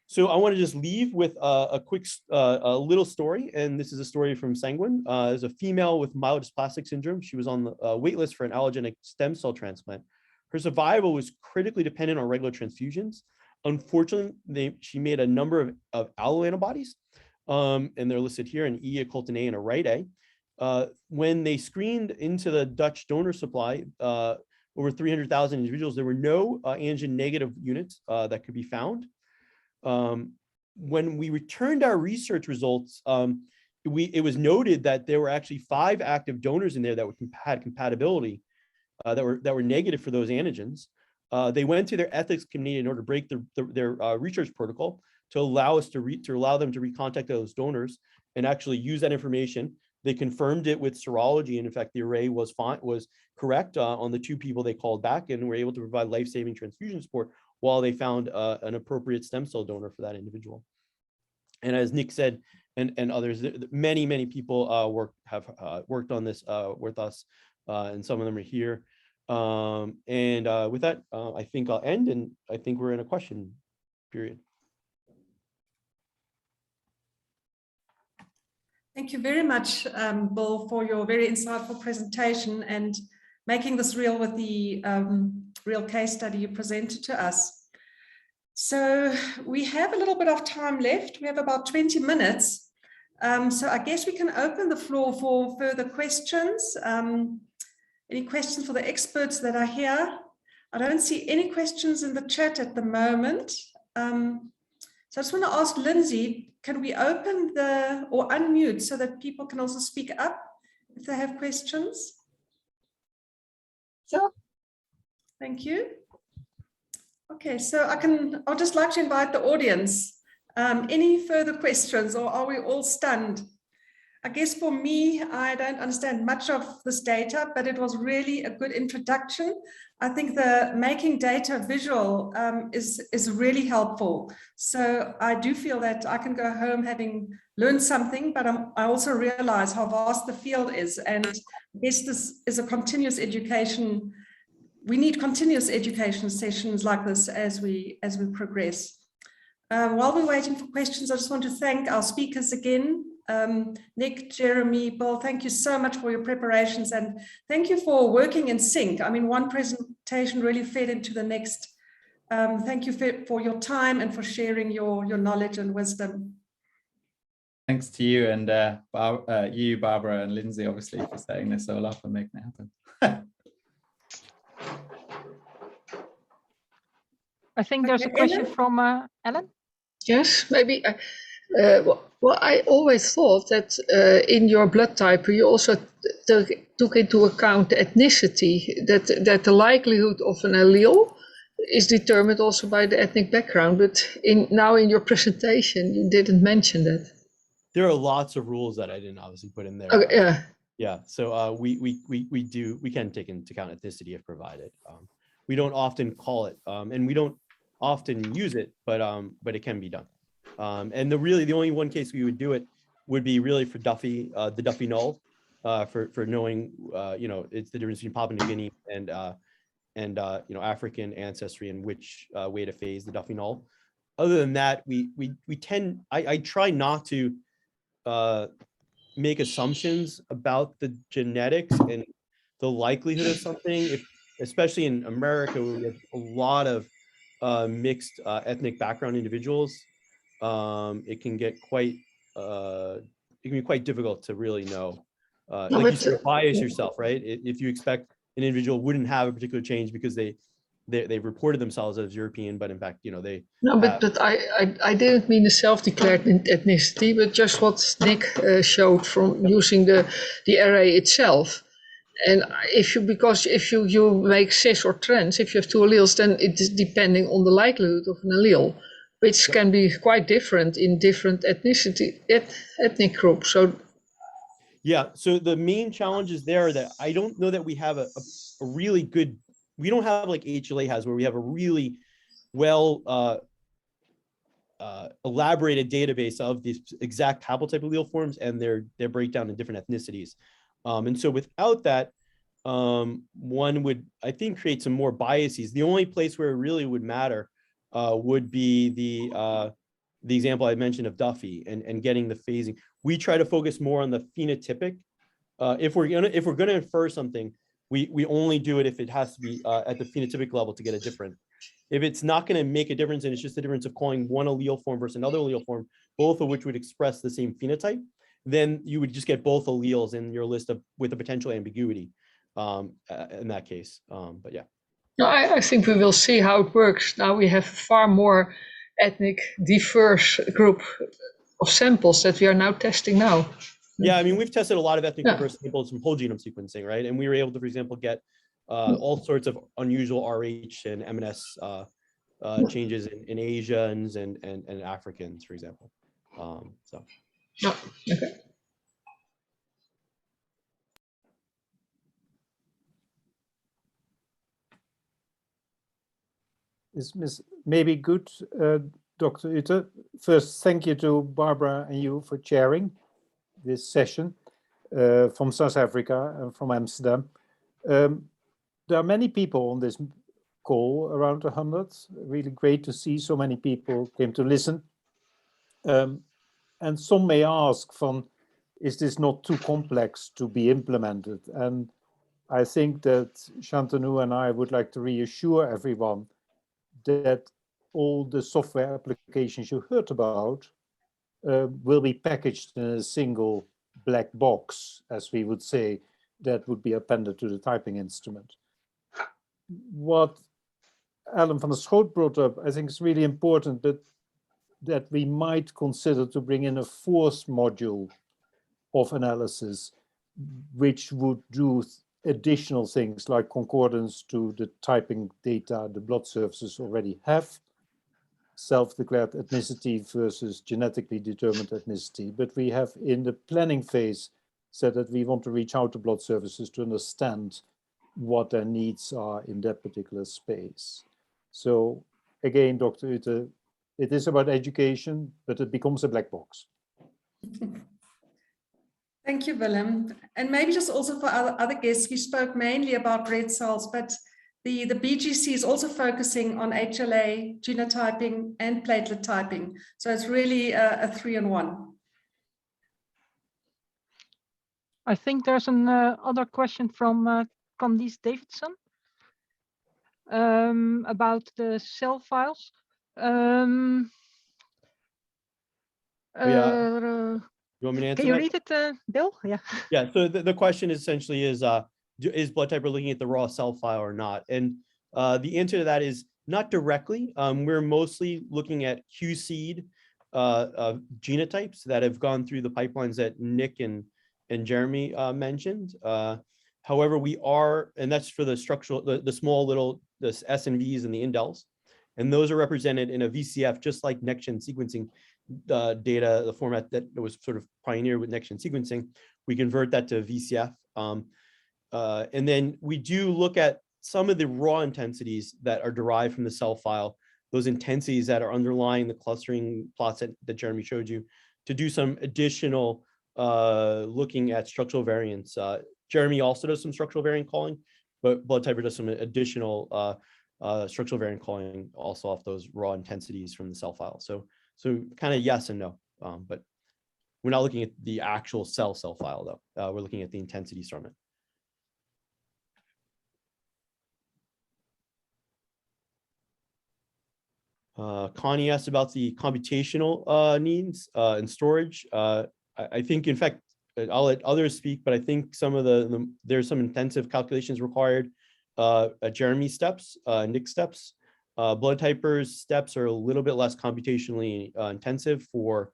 So I want to just leave with a quick a little story, and this is a story from Sanquin. There's a female with myelodysplastic syndrome. She was on the wait list for an allogeneic stem cell transplant. Her survival was critically dependent on regular transfusions. Unfortunately, she made a number of alloantibodies, and they're listed here, an E, a coltan A, and a right A. When they screened into the Dutch donor supply, over 300,000 individuals, there were no antigen negative units that could be found. When we returned our research results, it was noted that there were actually 5 active donors in there that had compatibility, that were negative for those antigens. They went to their ethics committee in order to break their research protocol to allow us to allow them to recontact those donors and actually use that information. They confirmed it with serology, and in fact, the array was correct on the 2 people they called back, and were able to provide life-saving transfusion support while they found an appropriate stem cell donor for that individual. And as Nick said, and others, many people have worked on this with us, and some of them are here. With that, I think I'll end, and I think we're in a question period. Thank you very much, Bill, for your very insightful presentation and making this real with the real case study you presented to us. So we have a little bit of time left. We have about 20 minutes. So I guess we can open the floor for further questions. Any questions for the experts that are here? I don't see any questions in the chat at the moment. So I just want to ask Lindsay, can we open or unmute so that people can also speak up if they have questions? Sure. Thank you. Okay, so I'd just like to invite the audience. Any further questions, or are we all stunned? I guess for me, I don't understand much of this data, but it was really a good introduction. I think the making data visual is really helpful. So I do feel that I can go home having learned something, but I also realize how vast the field is. And I guess this is a continuous education. We need continuous education sessions like this as we progress. While we're waiting for questions, I just want to thank our speakers again. Nick, Jeremy, Bill, thank you so much for your preparations, and thank you for working in sync. I mean, one presentation really fed into the next. Thank you for your time and for sharing your knowledge and wisdom. Thanks to you and you, Barbara, and Lindsay, obviously, for setting this all up and making it happen. I think there's a question from Ellen. Yes, maybe. Well, I always thought that in your blood type you also took into account the ethnicity, that the likelihood of an allele is determined also by the ethnic background. But now in your presentation, you didn't mention that. There are lots of rules that I didn't obviously put in there. Okay, yeah. Yeah, so we can take into account ethnicity if provided. We don't often call it, and we don't often use it, but it can be done. And the only one case we would do it would be really for Duffy, the Duffy null, for knowing it's the difference between Papua New Guinea and African ancestry and which way to phase the Duffy null. Other than that, I try not to make assumptions about the genetics and the likelihood of something, especially in America, where we have a lot of mixed ethnic background individuals. It can get quite difficult to really know. Like you sort of bias yourself, right? If you expect an individual wouldn't have a particular change because they reported themselves as European, but in fact, they. No, but I didn't mean a self-declared ethnicity, but just what Nick showed from using the array itself. And if you make cis or trans, if you have two alleles, then it is depending on the likelihood of an allele, which can be quite different in different ethnic groups. So yeah, so the main challenge is there that I don't know that we have a really good. We don't have like HLA has, where we have a really well elaborated database of these exact haplotype allele forms and their breakdown in different ethnicities. And so without that, one would, I think, create some more biases. The only place where it really would matter would be the example I mentioned of Duffy and getting the phasing. We try to focus more on the phenotypic. If we're gonna infer something, we only do it if it has to be at the phenotypic level to get a difference. If it's not going to make a difference and it's just the difference of calling one allele form versus another allele form, both of which would express the same phenotype, then you would just get both alleles in your list with a potential ambiguity in that case. But yeah. No, I think we will see how it works. Now we have far more ethnic diverse group of samples that we are now testing now. Yeah, I mean, we've tested a lot of ethnic diverse samples from whole genome sequencing, right? And we were able to, for example, get all sorts of unusual RH and MNS changes in Asians and Africans, for example. So. Oh, okay. Is maybe good, Dr. Utte. First, thank you to Barbara and you for chairing this session from South Africa and from Amsterdam. There are many people on this call, around 100. Really great to see so many people came to listen. And some may ask, is this not too complex to be implemented? And I think that Shantanu and I would like to reassure everyone that all the software applications you heard about will be packaged in a single black box, as we would say, that would be appended to the typing instrument. What Alan van der Schoot brought up, I think is really important, that we might consider to bring in a fourth module of analysis, which would do additional things like concordance to the typing data the blood surfaces already have, self-declared ethnicity versus genetically determined ethnicity. But we have in the planning phase said that we want to reach out to blood services to understand what their needs are in that particular space. So again, Dr. Utte, it is about education, but it becomes a black box. Thank you, Willem. And maybe just also for other guests, we spoke mainly about red cells, but the BGC is also focusing on HLA, genotyping, and platelet typing. So it's really a 3-in-1. I think there's an other question from Candice Davidson about the cell files. You want me to answer Can you that? read it, Bill? Yeah. Yeah, so the question essentially is blood typer looking at the raw cell file or not? And the answer to that is not directly. We're mostly looking at QC'd genotypes that have gone through the pipelines that Nick and Jeremy mentioned. However, we are, and that's for the structural, the small little, the S and Vs and the indels, and those are represented in a VCF, just like next-gen sequencing data, the format that was sort of pioneered with next-gen sequencing. We convert that to VCF. And then we do look at some of the raw intensities that are derived from the cell file, those intensities that are underlying the clustering plots that Jeremy showed you, to do some additional looking at structural variants. Jeremy also does some structural variant calling, but blood typer does some additional structural variant calling also off those raw intensities from the cell file. So kind of yes and no, but we're not looking at the actual cell file though. We're looking at the intensities from it. Connie asked about the computational needs and storage. I think, in fact, I'll let others speak, but I think some of there's some intensive calculations required at Jeremy's steps, Nick's steps. Blood typers steps are a little bit less computationally intensive for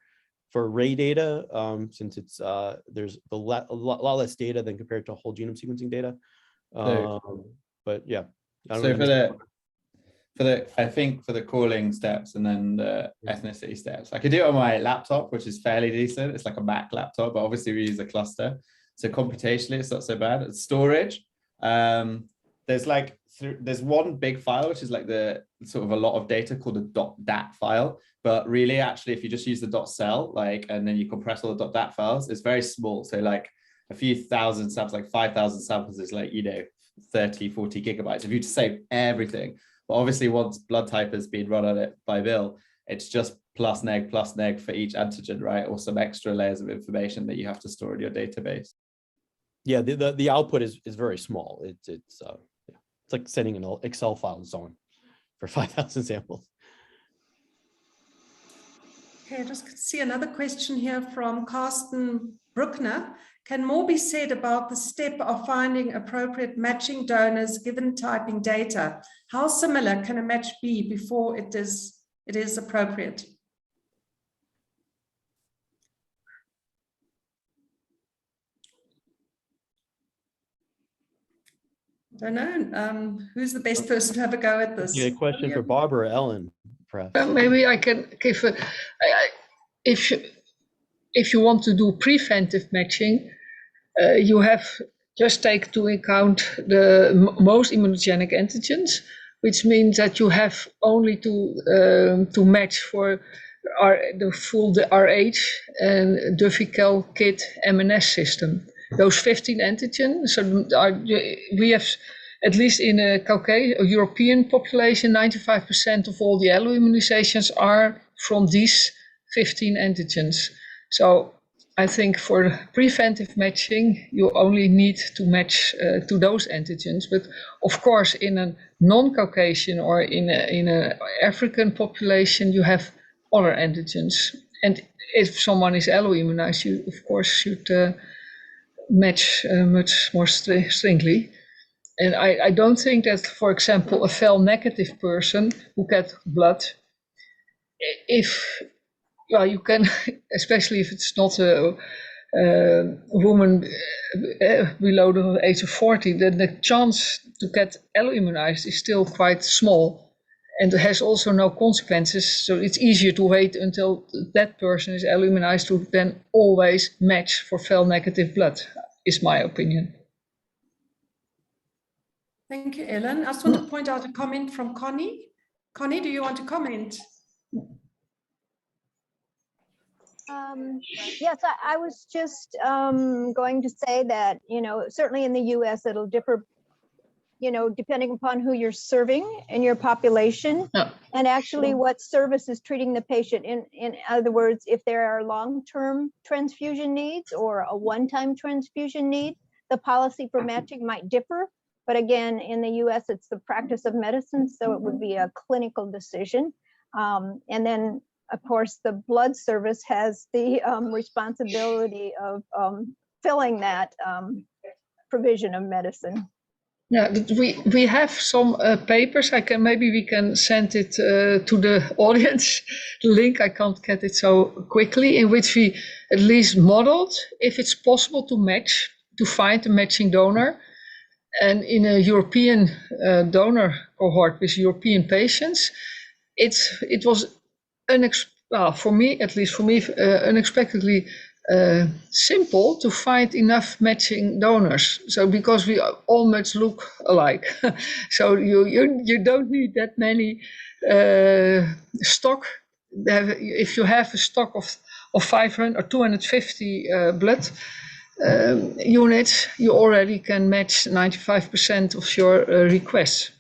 array data, since it's there's a lot less data than compared to whole genome sequencing data. But yeah. I think for the calling steps and then the ethnicity steps, I could do it on my laptop, which is fairly decent. It's like a Mac laptop, but obviously we use a cluster. So computationally, it's not so bad. It's storage. There's one big file, which is like the sort of a lot of data called a .dat file. But really, actually, if you just use the .cell, and then you compress all the .dat files, it's very small. So like a few thousand samples, like 5,000 samples is 30, 40 gigabytes. If you just save everything. But obviously, once blood type has been run on it by Bill, it's just plus neg for each antigen, right? Or some extra layers of information that you have to store in your database. Yeah, the output is very small. It's like sending an Excel file and so on for 5,000 samples. Okay, I just see another question here from Carsten Bruckner. Can more be said about the step of finding appropriate matching donors given typing data? How similar can a match be before it is appropriate? I don't know. Who's the best person to have a go at this? Yeah, question for Barbara, Ellen, perhaps. Maybe I can give if you want to do preventive matching, you have just take into account the most immunogenic antigens, which means that you have only to match for the full RH and Duffy-Cal kit MNS system. Those 15 antigens. So we have, at least in a European population, 95% of all the alloimmunizations are from these 15 antigens. So I think for preventive matching, you only need to match to those antigens. But of course, in a non-Caucasian or in an African population, you have other antigens. And if someone is alloimmunized, you of course should match much more strictly. And I don't think that, for example, a FEL negative person who gets blood, you can, especially if it's not a woman below the age of 40, then the chance to get alloimmunized is still quite small, and it has also no consequences. So it's easier to wait until that person is alloimmunized to then always match for FEL negative blood, is my opinion. Thank you, Ellen. I just want to point out a comment from Connie. Connie, do you want to comment? Yes, I was just going to say that, certainly in the US, it'll differ, depending upon who you're serving in your population, and actually what service is treating the patient. In other words, if there are long-term transfusion needs or a one-time transfusion need, the policy for matching might differ. But again, in the US, it's the practice of medicine, so it would be a clinical decision. And then of course, the blood service has the responsibility of filling that provision of medicine. Yeah, but we have some papers. Maybe we can send it to the audience. The link, I can't get it so quickly, in which we at least modeled if it's possible to find a matching donor. And in a European donor cohort with European patients, it was unexpectedly simple to find enough matching donors. So because we almost look alike, so you don't need that many stock. If you have a stock of 500 or 250 blood units, you already can match 95% of your requests.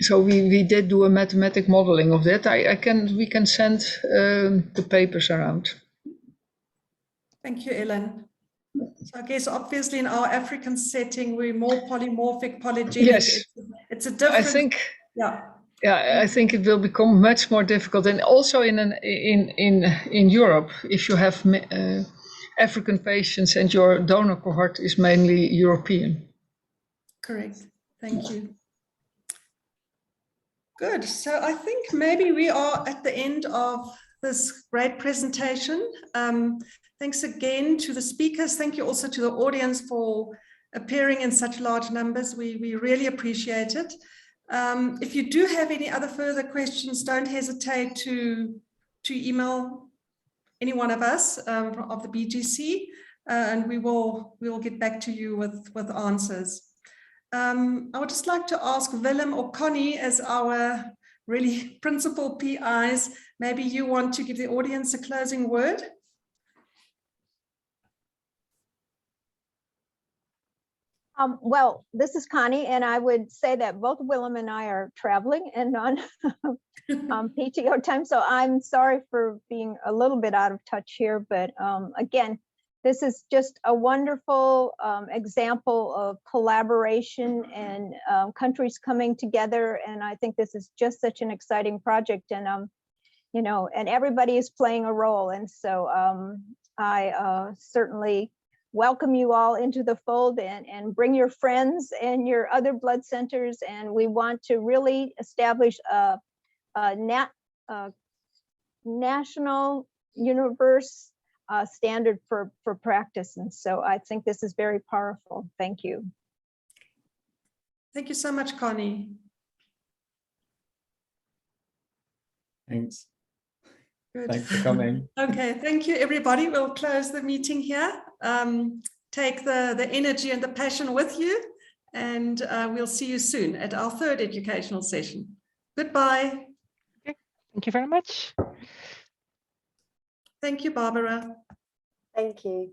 So we did do a mathematic modeling of that. We can send the papers around. Thank you, Ellen. So I guess obviously in our African setting, we're more polymorphic, polygenic. Yes. It's a different. I think. Yeah. Yeah, I think it will become much more difficult, and also in Europe, if you have African patients and your donor cohort is mainly European. Correct. Thank you. Good. So I think maybe we are at the end of this great presentation. Thanks again to the speakers. Thank you also to the audience for appearing in such large numbers. We really appreciate it. If you do have any other further questions, don't hesitate to email any one of us of the BGC, and we will get back to you with answers. I would just like to ask Willem or Connie, as our really principal PIs, maybe you want to give the audience a closing word? Well, this is Connie, and I would say that both Willem and I are traveling and on PTO time, so I'm sorry for being a little bit out of touch here, but again, this is just a wonderful example of collaboration and countries coming together, and I think this is just such an exciting project, and you know, and everybody is playing a role, and so I certainly welcome you all into the fold, and bring your friends and your other blood centers, and we want to really establish a national universe standard for practice, and so I think this is very powerful. Thank you. Thank you so much, Connie. Thanks. Good. Thanks for coming. Okay, thank you, everybody. We'll close the meeting here. Take the energy and the passion with you, and we'll see you soon at our third educational session. Goodbye. Okay. Thank you very much. Thank you, Barbara. Thank you.